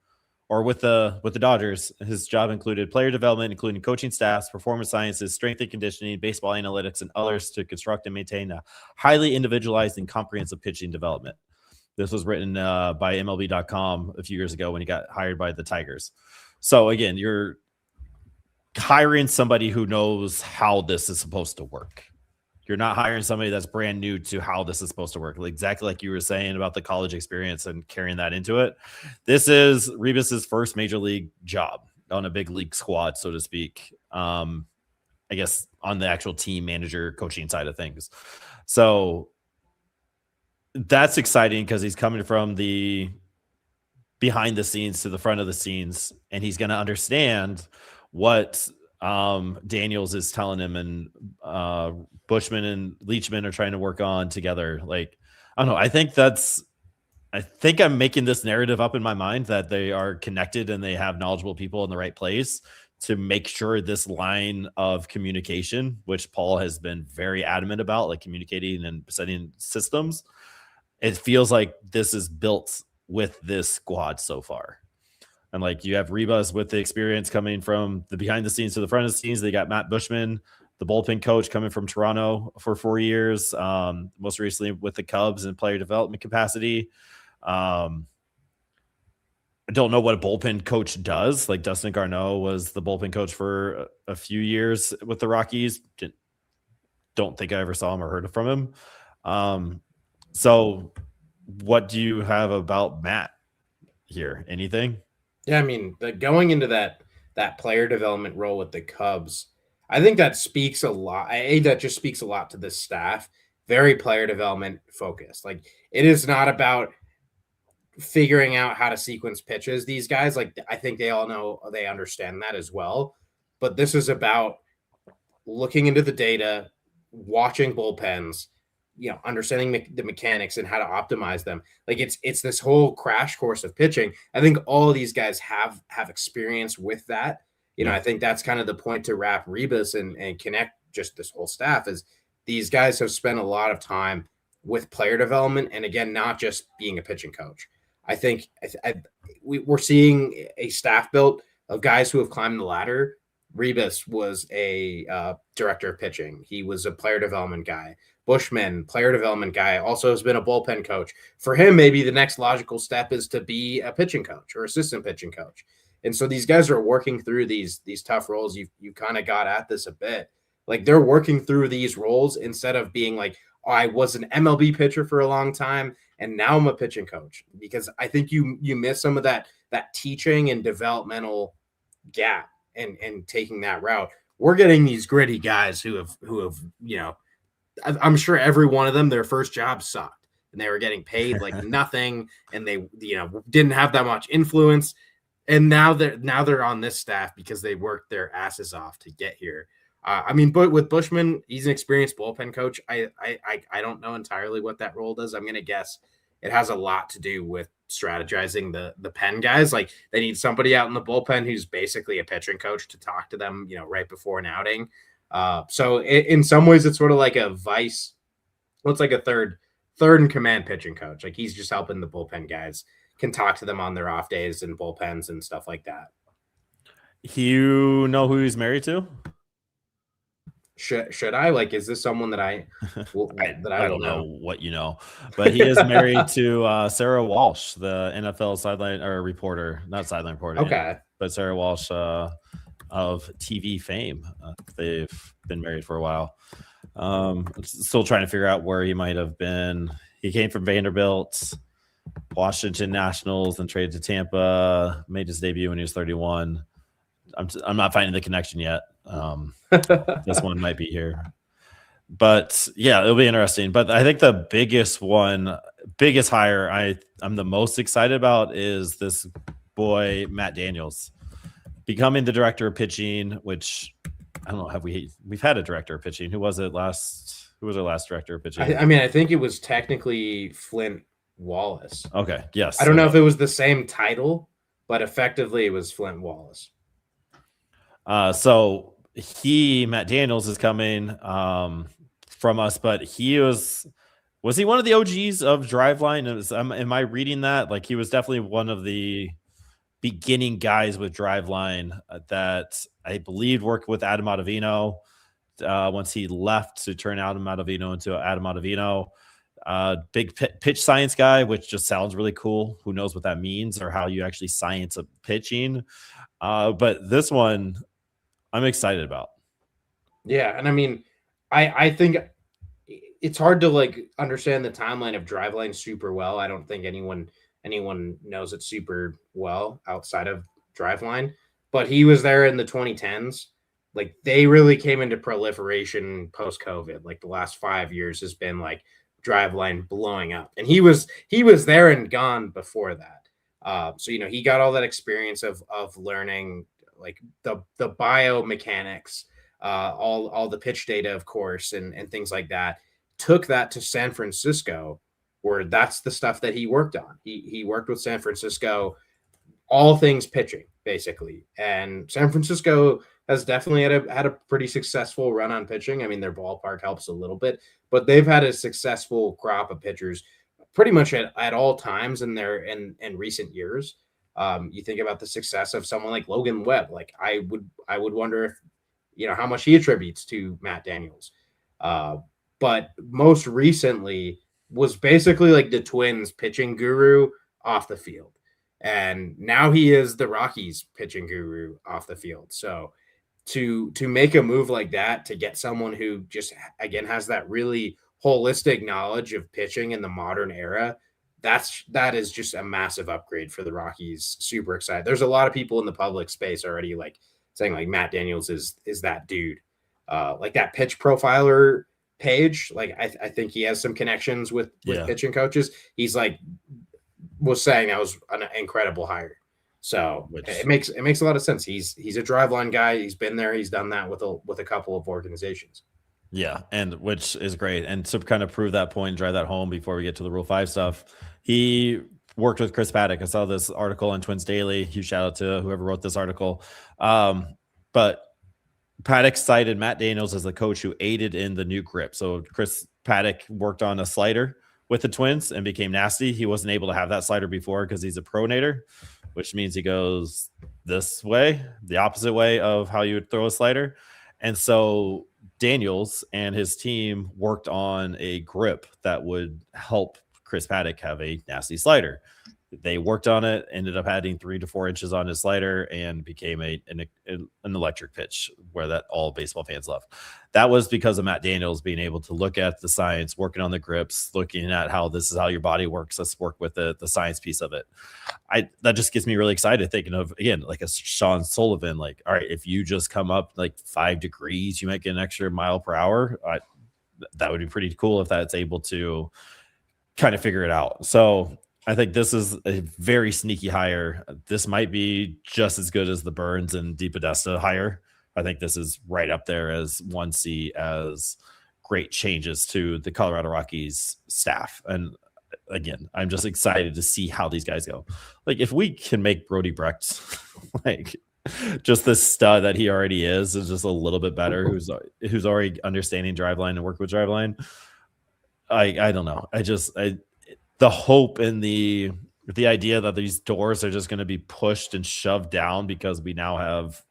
or with the Dodgers, his job included player development, including coaching staffs, performance sciences, strength and conditioning, baseball analytics, and others to construct and maintain a highly individualized and comprehensive pitching development. This was written by MLB.com a few years ago when he got hired by the Tigers. So again, you're hiring somebody who knows how this is supposed to work. You're not hiring somebody that's brand new to how this is supposed to work. Exactly like you were saying about the college experience and carrying that into it. This is Rebus's first major league job on a big league squad, so to speak. I guess on the actual team manager coaching side of things. So that's exciting because he's coming from the behind the scenes to the front of the scenes, and he's going to understand what Daniels is telling him, and Bushman and Leachman are trying to work on together. Like, I don't know. I think I'm making this narrative up in my mind that they are connected and they have knowledgeable people in the right place to make sure this line of communication, which Paul has been very adamant about, like communicating and setting systems, it feels like this is built with this squad so far. And like you have Rebus with the experience coming from the behind the scenes to the front of the scenes. They got Matt Bushman, the bullpen coach, coming from Toronto for 4 years, most recently with the Cubs in player development capacity. I don't know what a bullpen coach does. Like Dustin Garneau was the bullpen coach for a few years with the Rockies. Don't think I ever saw him or heard from him. So what do you have about Matt here? Anything? Yeah, I mean, going into that player development role with the Cubs, I think that speaks a lot. That just speaks a lot to this staff. Very player development focused. Like, it is not about figuring out how to sequence pitches. These guys, like, I think they all know, they understand that as well. But this is about looking into the data, watching bullpens, understanding the mechanics and how to optimize them. Like, it's this whole crash course of pitching. I think all of these guys have experience with that. I think that's kind of the point to wrap Rebus and connect just this whole staff, is these guys have spent a lot of time with player development, and again, not just being a pitching coach. I think we're seeing a staff built of guys who have climbed the ladder. Rebus was a director of pitching. He was a player development guy. Bushman, player development guy, also has been a bullpen coach. For him, maybe the next logical step is to be a pitching coach or assistant pitching coach. And so these guys are working through these tough roles. You kind of got at this a bit. Like, they're working through these roles instead of being like, oh, I was an MLB pitcher for a long time and now I'm a pitching coach. Because I think you miss some of that teaching and developmental gap and taking that route. We're getting these gritty guys who have I'm sure every one of them, their first job sucked and they were getting paid like nothing, and they didn't have that much influence. And now they're on this staff because they worked their asses off to get here. But with Bushman, he's an experienced bullpen coach. I don't know entirely what that role does. I'm going to guess it has a lot to do with strategizing the pen guys. Like, they need somebody out in the bullpen who's basically a pitching coach to talk to them, right before an outing. So in some ways, it's sort of like a vice. Well, it's like a third in command pitching coach. Like, he's just helping the bullpen guys, can talk to them on their off days and bullpens and stuff like that. You know who he's married to? Should I, like, is this someone that I don't know what you know, but he is married to Sarah Walsh, the NFL sideline or reporter, not sideline reporter. Okay. But Sarah Walsh of TV fame. They've been married for a while. Still trying to figure out where he might have been. He came from Vanderbilt, Washington Nationals, and traded to Tampa, made his debut when he was 31. I'm not finding the connection yet. This one might be here, but yeah, it'll be interesting. But I think the biggest hire I'm the most excited about is this boy Matt Daniels becoming the director of pitching. Which I don't know, we've had a director of pitching? Who was our last director of pitching? I think it was technically Flint Wallace. Okay, yes. I don't know if it was the same title, but effectively it was Flint Wallace. So Matt Daniels is coming from us, but he was he one of the OGs of Driveline? Am I reading that? Like, he was definitely one of the beginning guys with Driveline that I believe worked with Adam Ottavino once he left to turn Adam Ottavino into Adam Ottavino. Big pitch science guy, which just sounds really cool. Who knows what that means or how you actually science a pitching. But this one I'm excited about. Yeah, and I think it's hard to like understand the timeline of Driveline super well. I don't think anyone knows it super well outside of Driveline, but he was there in the 2010s. Like, they really came into proliferation post-COVID. Like, the last 5 years has been like driveline blowing up, and he was there and gone before that. So he got all that experience of learning like the biomechanics, all the pitch data, of course, and things like that. Took that to San Francisco, where that's the stuff that he worked on. He worked with San Francisco, all things pitching, basically. And San Francisco has definitely had a pretty successful run on pitching. I mean, their ballpark helps a little bit, but they've had a successful crop of pitchers pretty much at all times in recent years. You think about the success of someone like Logan Webb. Like I would wonder if how much he attributes to Matt Daniels. But most recently was basically like the Twins pitching guru off the field. And now he is the Rockies pitching guru off the field. So to make a move like that, to get someone who just, again, has that really holistic knowledge of pitching in the modern era, that is just a massive upgrade for the Rockies. Super excited. There's a lot of people in the public space already like saying like Matt Daniels is that dude. Like that pitch profiler page, like I think he has some connections with pitching coaches. He's like was saying that was an incredible hire. So it makes a lot of sense. He's a driveline guy. He's been there. He's done that with a couple of organizations. Yeah, and which is great. And to kind of prove that point, drive that home before we get to the Rule 5 stuff, he worked with Chris Paddock. I saw this article in Twins Daily. Huge shout out to whoever wrote this article. But Paddock cited Matt Daniels as the coach who aided in the new grip. So Chris Paddock worked on a slider with the Twins and became nasty. He wasn't able to have that slider before because he's a pronator, which means he goes this way, the opposite way of how you would throw a slider. And so Daniels and his team worked on a grip that would help Chris Paddock have a nasty slider. They worked on it, ended up adding 3 to 4 inches on his slider, and became an electric pitch where that all baseball fans love. That was because of Matt Daniels being able to look at the science, working on the grips, looking at how this is how your body works. Let's work with the science piece of it. That just gets me really excited thinking of, again, like a Sean Sullivan. Like, all right, if you just come up like 5 degrees, you might get an extra mile per hour. That would be pretty cool if that's able to kind of figure it out. So I think this is a very sneaky hire. This might be just as good as the Byrnes and DePodesta hire. I think this is right up there as 1C as great changes to the Colorado Rockies staff. And again, I'm just excited to see how these guys go. Like if we can make Brody Brecht like just the stud that he already is just a little bit better, who's already understanding driveline and work with driveline. I don't know. The hope and the idea that these doors are just going to be pushed and shoved down because we now have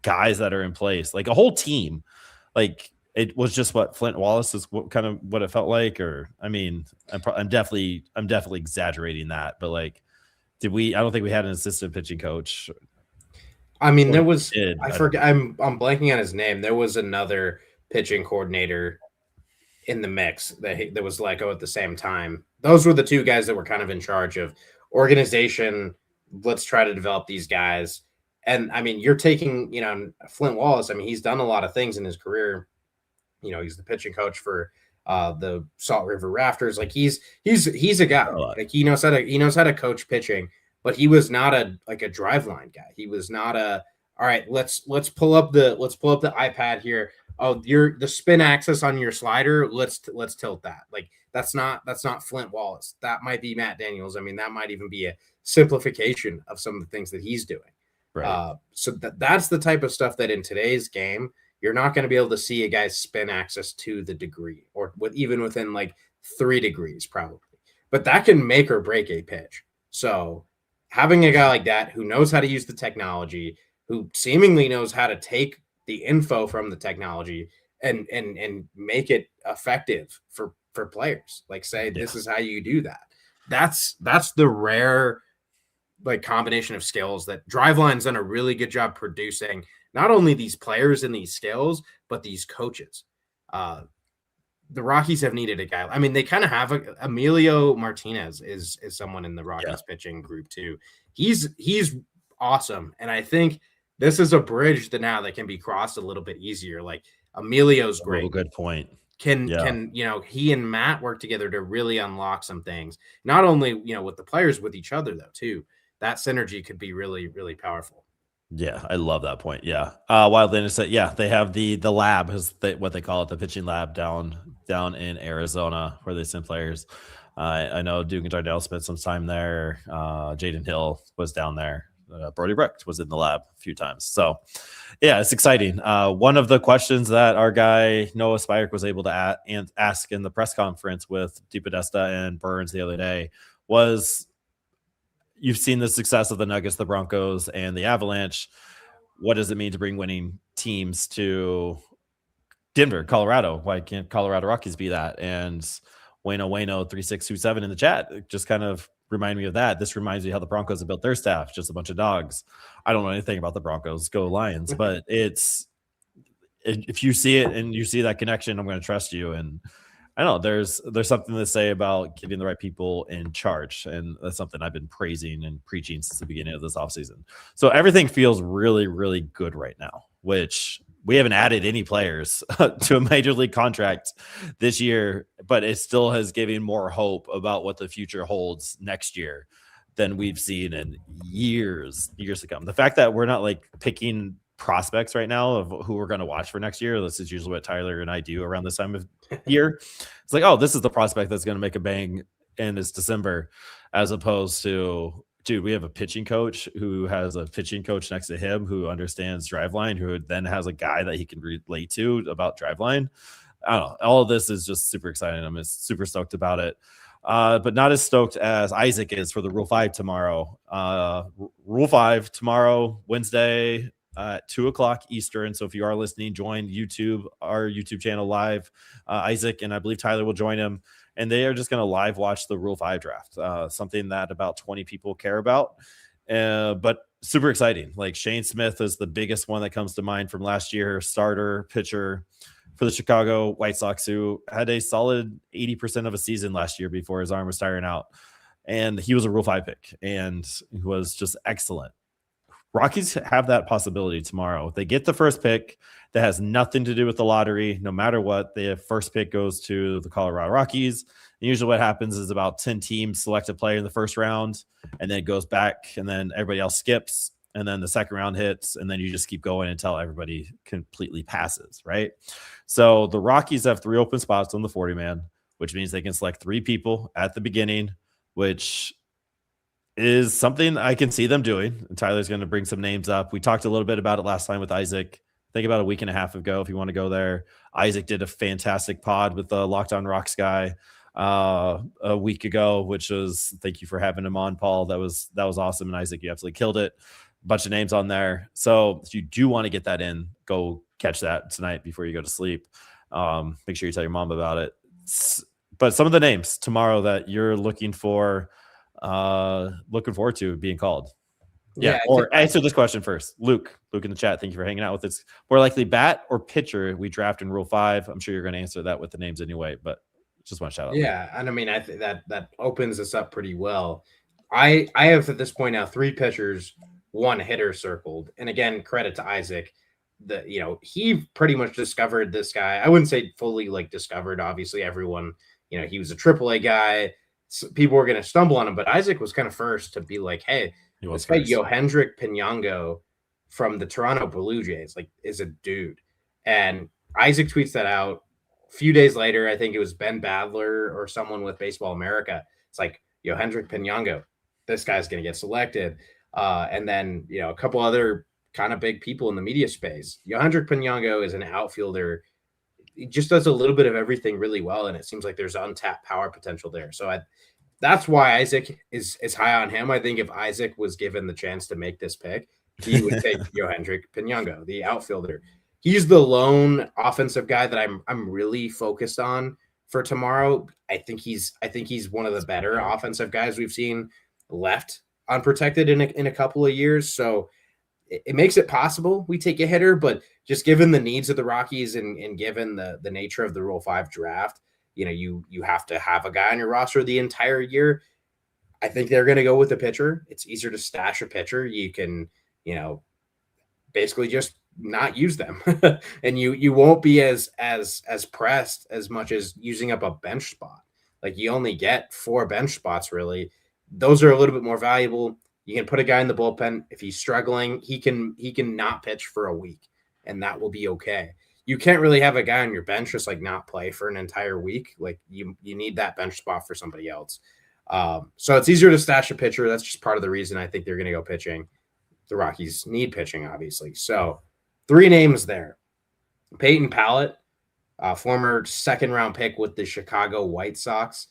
guys that are in place, like a whole team. Like it was just what Flint Wallace is kind of what it felt like. Or, I mean, I'm definitely exaggerating that, but like, I don't think we had an assistant pitching coach. I mean, there was, I forget, I'm blanking on his name. There was another pitching coordinator in the mix that was let go at the same time. Those were the two guys that were kind of in charge of organization. Let's try to develop these guys. And I mean, you're taking, Flint Wallace. I mean, he's done a lot of things in his career. He's the pitching coach for the Salt River Rafters. Like he's a guy. Like he knows how to coach pitching, but he was not a driveline guy. He was not all right, let's pull up the iPad here. Oh, the spin axis on your slider. Let's tilt that. Like that's not Flint Wallace. That might be Matt Daniels. I mean, that might even be a simplification of some of the things that he's doing. Right. So that's the type of stuff that in today's game, you're not going to be able to see a guy's spin axis to the degree, or even within like 3 degrees probably. But that can make or break a pitch. So having a guy like that who knows how to use the technology, who seemingly knows how to take the info from the technology and make it effective for players. Like say, this is how you do that. That's the rare like combination of skills that Driveline's done a really good job producing, not only these players and these skills, but these coaches. The Rockies have needed a guy. I mean, they kind of have Emilio Martinez is someone in the Rockies pitching group too. He's awesome. And I think this is a bridge that can be crossed a little bit easier. Like Emilio's great. Good point. Can he and Matt work together to really unlock some things? Not only with the players, with each other though too. That synergy could be really, really powerful. Yeah, I love that point. Yeah. Wildlander said, yeah, they have the lab, what they call it, the pitching lab down in Arizona where they send players. I know Duke and Darnell spent some time there. Jaden Hill was down there. Brody Brecht was in the lab a few times. So, yeah, it's exciting. One of the questions that our guy Noah Spike was able to ask in the press conference with DePodesta and Byrnes the other day was, you've seen the success of the Nuggets, the Broncos, and the Avalanche. What does it mean to bring winning teams to Denver, Colorado? Why can't Colorado Rockies be that? And Wayno 3627 in the chat just kind of remind me of that. This reminds me how the Broncos have built their staff, just a bunch of dogs. I don't know anything about the Broncos. Go Lions, but if you see it and you see that connection, I'm going to trust you. And I don't know, there's something to say about getting the right people in charge. And that's something I've been praising and preaching since the beginning of this offseason. So everything feels really, really good right now, which we haven't added any players to a major league contract this year, but it still has given more hope about what the future holds next year than we've seen in years to come. The fact that we're not like picking prospects right now of who we're going to watch for next year. This is usually what Tyler and I do around this time of year. It's like, oh, this is the prospect that's going to make a bang in this December, as opposed to, dude, we have a pitching coach who has a pitching coach next to him who understands driveline, who then has a guy that he can relate to about driveline. I don't know. All of this is just super exciting. I'm just super stoked about it. But not as stoked as Isaac is for the Rule 5 tomorrow. Rule 5 tomorrow, Wednesday, at 2:00 Eastern. So if you are listening, join our YouTube channel live. Isaac and I believe Tyler will join him, and they are just going to live watch the Rule 5 draft, something that about 20 people care about, but super exciting. Like Shane Smith is the biggest one that comes to mind from last year, starter pitcher for the Chicago White Sox, who had a solid 80% of a season last year before his arm was tiring out. And he was a Rule 5 pick and was just excellent. Rockies have that possibility tomorrow. If they get the first pick, that has nothing to do with the lottery. No matter what, the first pick goes to the Colorado Rockies. And usually what happens is about 10 teams select a player in the first round, and then it goes back, and then everybody else skips, and then the second round hits, and then you just keep going until everybody completely passes, right? So the Rockies have 3 open spots on the 40-man, which means they can select 3 people at the beginning, which is something I can see them doing. And Tyler's going to bring some names up. We talked a little bit about it last time with Isaac, I think about a week and a half ago, if you want to go there. Isaac did a fantastic pod with the Locked On Rocks guy a week ago, which was, thank you for having him on, Paul. That was awesome. And Isaac, you absolutely killed it. A bunch of names on there. So if you do want to get that in, go catch that tonight before you go to sleep. Make sure you tell your mom about it. But some of the names tomorrow that you're looking forward to being called. Yeah. Or answer this question first. Luke in the chat. Thank you for hanging out with us. More likely bat or pitcher we draft in Rule 5. I'm sure you're going to answer that with the names anyway, but just want to shout out. Yeah. And I mean, I think that opens us up pretty well. I have at this point now 3 pitchers, 1 hitter circled. And again, credit to Isaac. He pretty much discovered this guy. I wouldn't say fully like discovered, obviously everyone, he was a AAA guy. So people were going to stumble on him, but Isaac was kind of first to be like, hey, this guy Yohendrick Pinango from the Toronto Blue Jays, like, is a dude. And Isaac tweets that out. A few days later, I think it was Ben Badler or someone with Baseball America. It's like, Yohendrick Pinango, this guy's going to get selected. And then, a couple other kind of big people in the media space. Yohendrick Pinango is an outfielder. He just does a little bit of everything really well, and it seems like there's untapped power potential there. So that's why Isaac is high on him. I think if Isaac was given the chance to make this pick, he would take Yohendrick Pinango, the outfielder. He's the lone offensive guy that I'm really focused on for tomorrow. I think he's one of the better offensive guys we've seen left unprotected in a couple of years. So it makes it possible we take a hitter, but just given the needs of the Rockies and given the nature of the Rule 5 draft, you have to have a guy on your roster the entire year. I think they're going to go with a pitcher. It's easier to stash a pitcher. You can, basically just not use them, and you won't be as pressed as much as using up a bench spot. Like you only get 4 bench spots really. Those are a little bit more valuable. You can put a guy in the bullpen if he's struggling. He can not pitch for a week, and that will be okay. You can't really have a guy on your bench just like not play for an entire week. Like you need that bench spot for somebody else. So it's easier to stash a pitcher. That's just part of the reason I think they're going to go pitching. The Rockies need pitching, obviously. So 3 names there. Peyton Pallett, former second-round pick with the Chicago White Sox.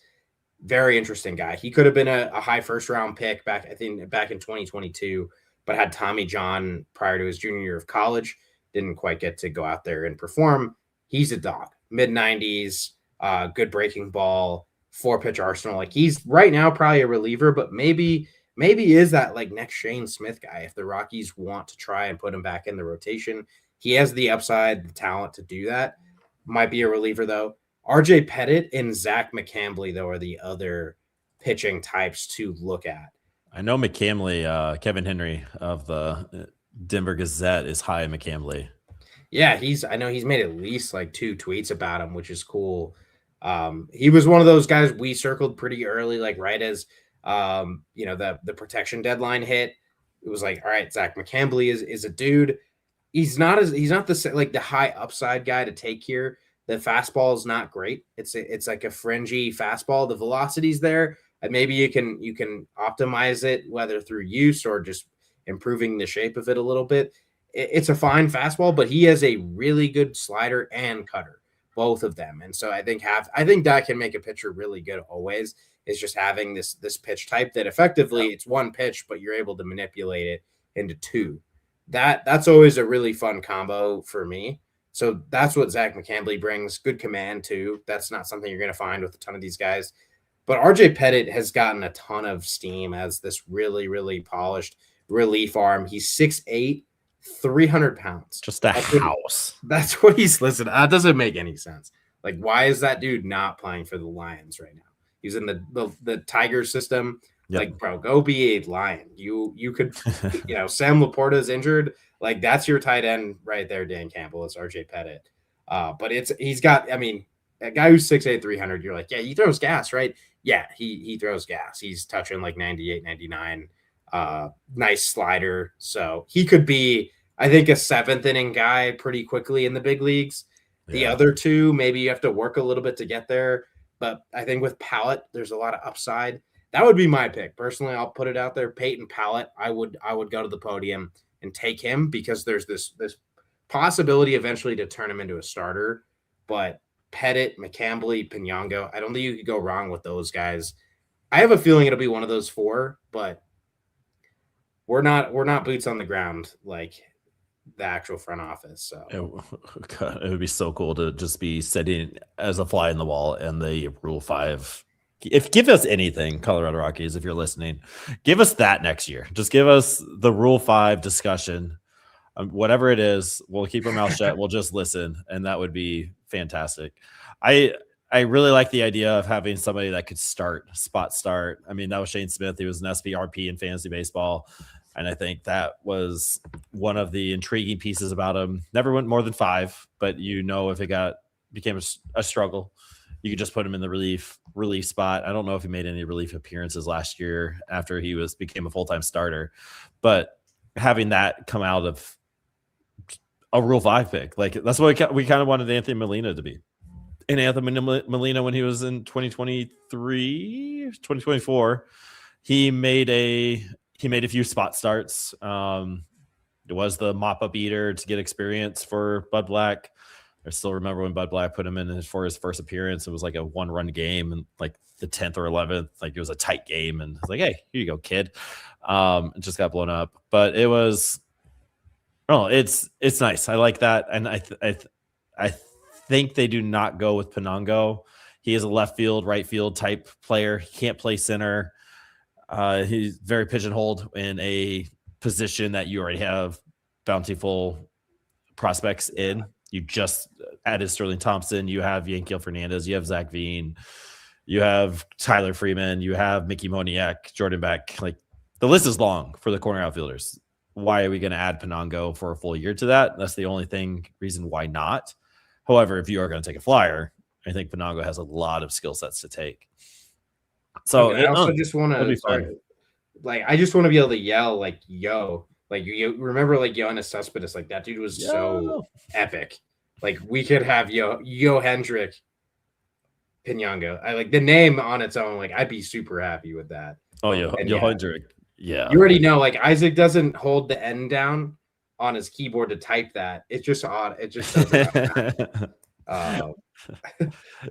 Very interesting guy. He could have been a high first-round pick back in 2022, but had Tommy John prior to his junior year of college. Didn't quite get to go out there and perform. He's a dog. Mid-90s, good breaking ball, 4-pitch arsenal. Like he's right now probably a reliever, but maybe is that like next Shane Smith guy if the Rockies want to try and put him back in the rotation. He has the upside, the talent to do that. Might be a reliever, though. RJ Pettit and Zach McCambley, though, are the other pitching types to look at. I know McCambley, Kevin Henry of the Denver Gazette is high in McCambley. Yeah, I know he's made at least like 2 tweets about him, which is cool. He was one of those guys we circled pretty early, like right as the protection deadline hit. It was like, all right, Zach McCambley is a dude. He's not the high upside guy to take here. The fastball is not great. It's like a fringy fastball. The velocity's there, and maybe you can optimize it whether through use or just improving the shape of it a little bit. It's a fine fastball, but he has a really good slider and cutter, both of them. And so I think that can make a pitcher really good always. Is just having this pitch type that effectively it's one pitch, but you're able to manipulate it into 2. That's always a really fun combo for me. So that's what Zach McCambley brings. Good command too. That's not something you're going to find with a ton of these guys. But RJ Pettit has gotten a ton of steam as this really, really polished relief arm. He's 6'8", 300 pounds. Just a house. That's what he's listed. That doesn't make any sense. Like, why is that dude not playing for the Lions right now? He's in the Tiger system. Yep. Like, bro, go be a Lion. You could, Sam Laporta's injured. Like, that's your tight end right there, Dan Campbell. It's RJ Pettit. But he's got, a guy who's 6'8", 300, you're like, yeah, he throws gas, right? Yeah, he throws gas. He's touching like 98, 99. Nice slider. So he could be, I think, a 7th inning guy pretty quickly in the big leagues. The other 2, maybe you have to work a little bit to get there. But I think with Pallett, there's a lot of upside. That would be my pick. Personally, I'll put it out there. Peyton Pallett, I would go to the podium and take him because there's this possibility eventually to turn him into a starter. But Pettit, McCambley, Pinongo, I don't think you could go wrong with those guys. I have a feeling it'll be one of those 4, but we're not boots on the ground like the actual front office. So it would be so cool to just be sitting as a fly in the wall and the Rule 5. Give us anything, Colorado Rockies, if you're listening, give us that next year. Just give us the Rule 5 discussion. Whatever it is, we'll keep our mouth shut. We'll just listen, and that would be fantastic. I really like the idea of having somebody that could spot start. I mean, that was Shane Smith. He was an SPRP in fantasy baseball, and I think that was one of the intriguing pieces about him. Never went more than 5, but if it became a struggle, you could just put him in the relief spot. I don't know if he made any relief appearances last year after he became a full-time starter, but having that come out of a Rule 5 pick, like that's what we kind of wanted Anthony Molina to be. And Anthony Molina, when he was in 2024, he made a few spot starts. It was the mop-up eater to get experience for Bud Black. I still remember when Bud Black put him in for his first appearance. It was like a 1-run game, and like the 10th or 11th, like it was a tight game. And it's like, hey, here you go, kid. It just got blown up, but it was. Oh, it's nice. I like that, and I think they do not go with Pinongo. He is a left field, right field type player. He can't play center. He's very pigeonholed in a position that you already have bountiful prospects in. You just added Sterling Thompson. You have Yankiel Fernandez. You have Zach Veen. You have Tyler Freeman. You have Mickey Moniak, Jordan Beck. Like the list is long for the corner outfielders. why are we going to add Penango for a full year to that? That's the only reason why not. However, if you are going to take a flyer, I think Penango has a lot of skill sets to take. So I also just want to fun. Like, I just want to be able to yell like, yo, like you remember like Johannes Cespedes, like that dude was so epic. Like we could have Yo Hendrik Penango. I like the name on its own. Like I'd be super happy with that. Oh, Yo Hendrik. Yeah. You already know, like Isaac doesn't hold the N down on his keyboard to type that. It's just odd. It just doesn't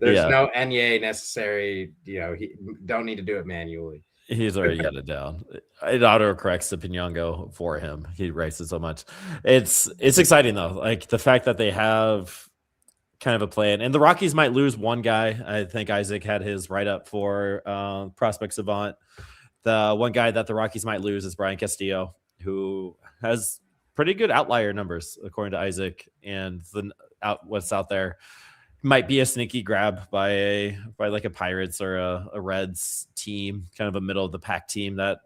there's no NA necessary. He don't need to do it manually. He's already got it down. It auto-corrects the Penango for him. He writes it so much. It's exciting, though. Like, the fact that they have kind of a plan. And the Rockies might lose one guy. I think Isaac had his write-up for Prospect Savant. The one guy that the Rockies might lose is Brian Castillo, who has pretty good outlier numbers, according to Isaac. And what's out there might be a sneaky grab by like a Pirates or a Reds team, kind of a middle of the pack team that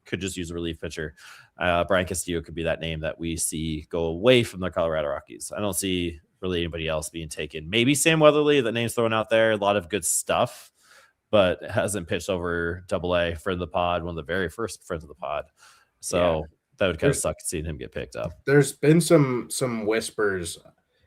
could just use a relief pitcher. Brian Castillo could be that name that we see go away from the Colorado Rockies. I don't see really anybody else being taken. Maybe Sam Weatherly, the name's thrown out there. A lot of good stuff, but hasn't pitched over AA for the pod, one of the very first friends of the pod. So that would kind of suck seeing him get picked up. There's been some whispers.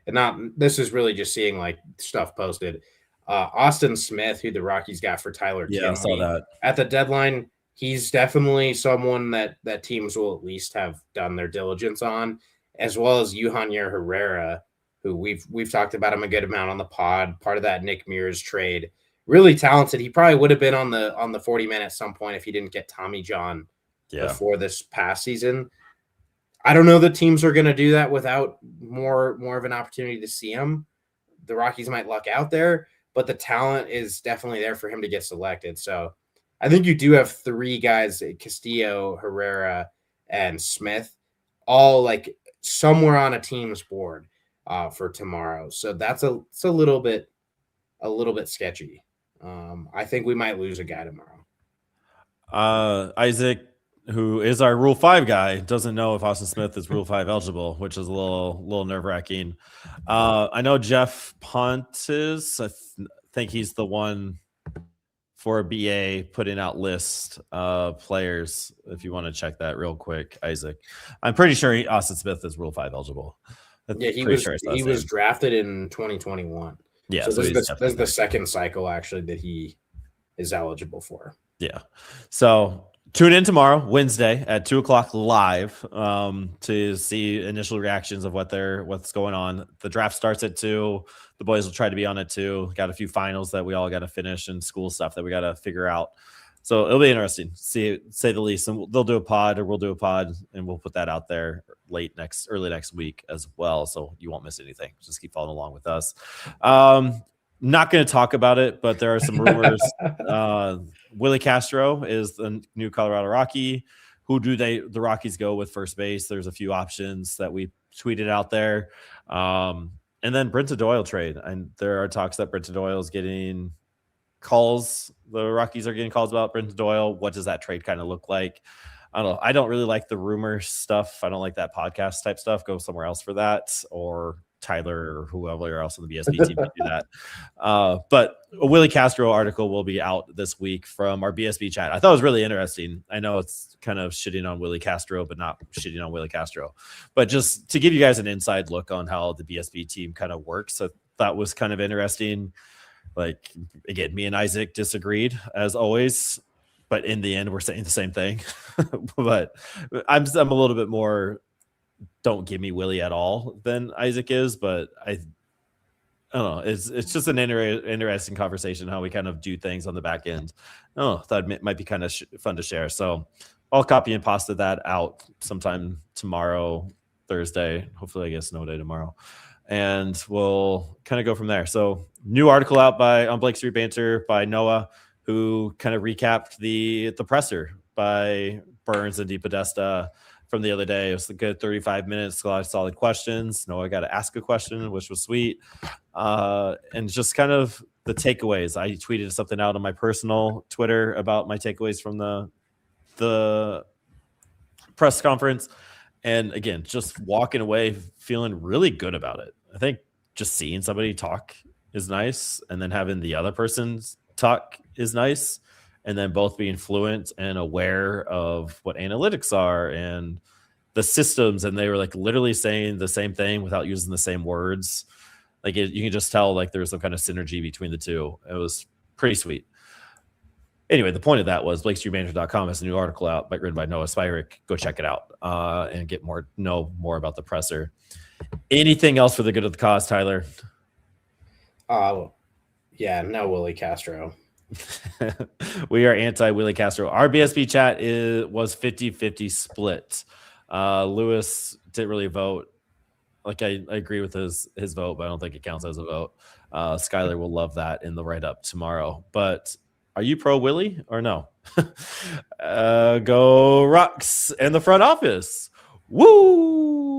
And this is really just seeing like stuff posted. Austin Smith, who the Rockies got for Tyler Kinley, I saw that at the deadline. He's definitely someone that teams will at least have done their diligence on, as well as Yuhanier Herrera, who we've talked about him a good amount on the pod. Part of that Nick Mears trade, really talented. He probably would have been on the 40-man at some point if he didn't get Tommy John before this past season. I don't know that teams are going to do that without more of an opportunity to see him. The Rockies might luck out there, but the talent is definitely there for him to get selected. So I think you do have three guys, Castillo, Herrera, and Smith, all like somewhere on a team's board for tomorrow. So it's a little bit sketchy. I think we might lose a guy tomorrow. Isaac, who is our Rule 5 guy, doesn't know if Austin Smith is Rule 5 eligible, which is a little nerve-wracking. I know Jeff Pont is. I think he's the one for a BA putting out list of players, if you want to check that real quick, Isaac. I'm pretty sure Austin Smith is Rule 5 eligible. He was drafted in 2021. Yeah, so this is the second cycle, actually, that he is eligible for. Yeah. So tune in tomorrow, Wednesday at 2:00 live to see initial reactions of what's going on. The draft starts at 2:00. The boys will try to be on at 2:00. Got a few finals that we all got to finish and school stuff that we got to figure out. So it'll be interesting, say the least. And they'll do a pod, or we'll do a pod, and we'll put that out there early next week as well. So you won't miss anything. Just keep following along with us. Not going to talk about it, but there are some rumors. Willie Castro is the new Colorado Rocky. Who do the Rockies go with first base? There's a few options that we tweeted out there. And then Brenton Doyle trade. And there are talks that Brenton Doyle is getting calls. The Rockies are getting calls about Brenton Doyle. What does that trade kind of look like? I don't know. I don't really like the rumor stuff. I don't like that podcast type stuff. Go somewhere else for that, or Tyler or whoever else on the BSB team to do that. But a Willie Castro article will be out this week from our BSB chat. I thought it was really interesting. I know it's kind of shitting on Willie Castro, but not shitting on Willie Castro. But just to give you guys an inside look on how the BSB team kind of works, I thought was kind of interesting. Like, again, me and Isaac disagreed as always, but in the end, we're saying the same thing. But I'm a little bit more don't give me Willie at all than Isaac is, but I don't know. It's just an interesting conversation how we kind of do things on the back end. That might be kind of fun to share. So I'll copy and pasta that out sometime tomorrow, Thursday. Hopefully I get snow day tomorrow, and we'll kind of go from there. So new article out on Blake Street Banter by Noah, who kind of recapped the presser by Byrnes and DePodesta from the other day. It was a good 35 minutes, a lot of solid questions. Noah got to ask a question, which was sweet. And just kind of the takeaways. I tweeted something out on my personal Twitter about my takeaways from the press conference. And again, just walking away feeling really good about it. I think just seeing somebody talk is nice, and then having the other person's talk is nice, and then both being fluent and aware of what analytics are and the systems, and they were like literally saying the same thing without using the same words. Like you can just tell like there was some kind of synergy between the two. It was pretty sweet. Anyway, the point of that was BlakeStreetManager.com has a new article out written by Noah Spyrick. Go check it out and know more about the presser. Anything else for the good of the cause, Tyler? Yeah, no Willie Castro. We are anti-Willie Castro. Our BSB chat was 50-50 split. Lewis didn't really vote. Like I agree with his vote, but I don't think it counts as a vote. Skylar will love that in the write-up tomorrow. But are you pro Willie or no? Go Rocks and the front office. Woo!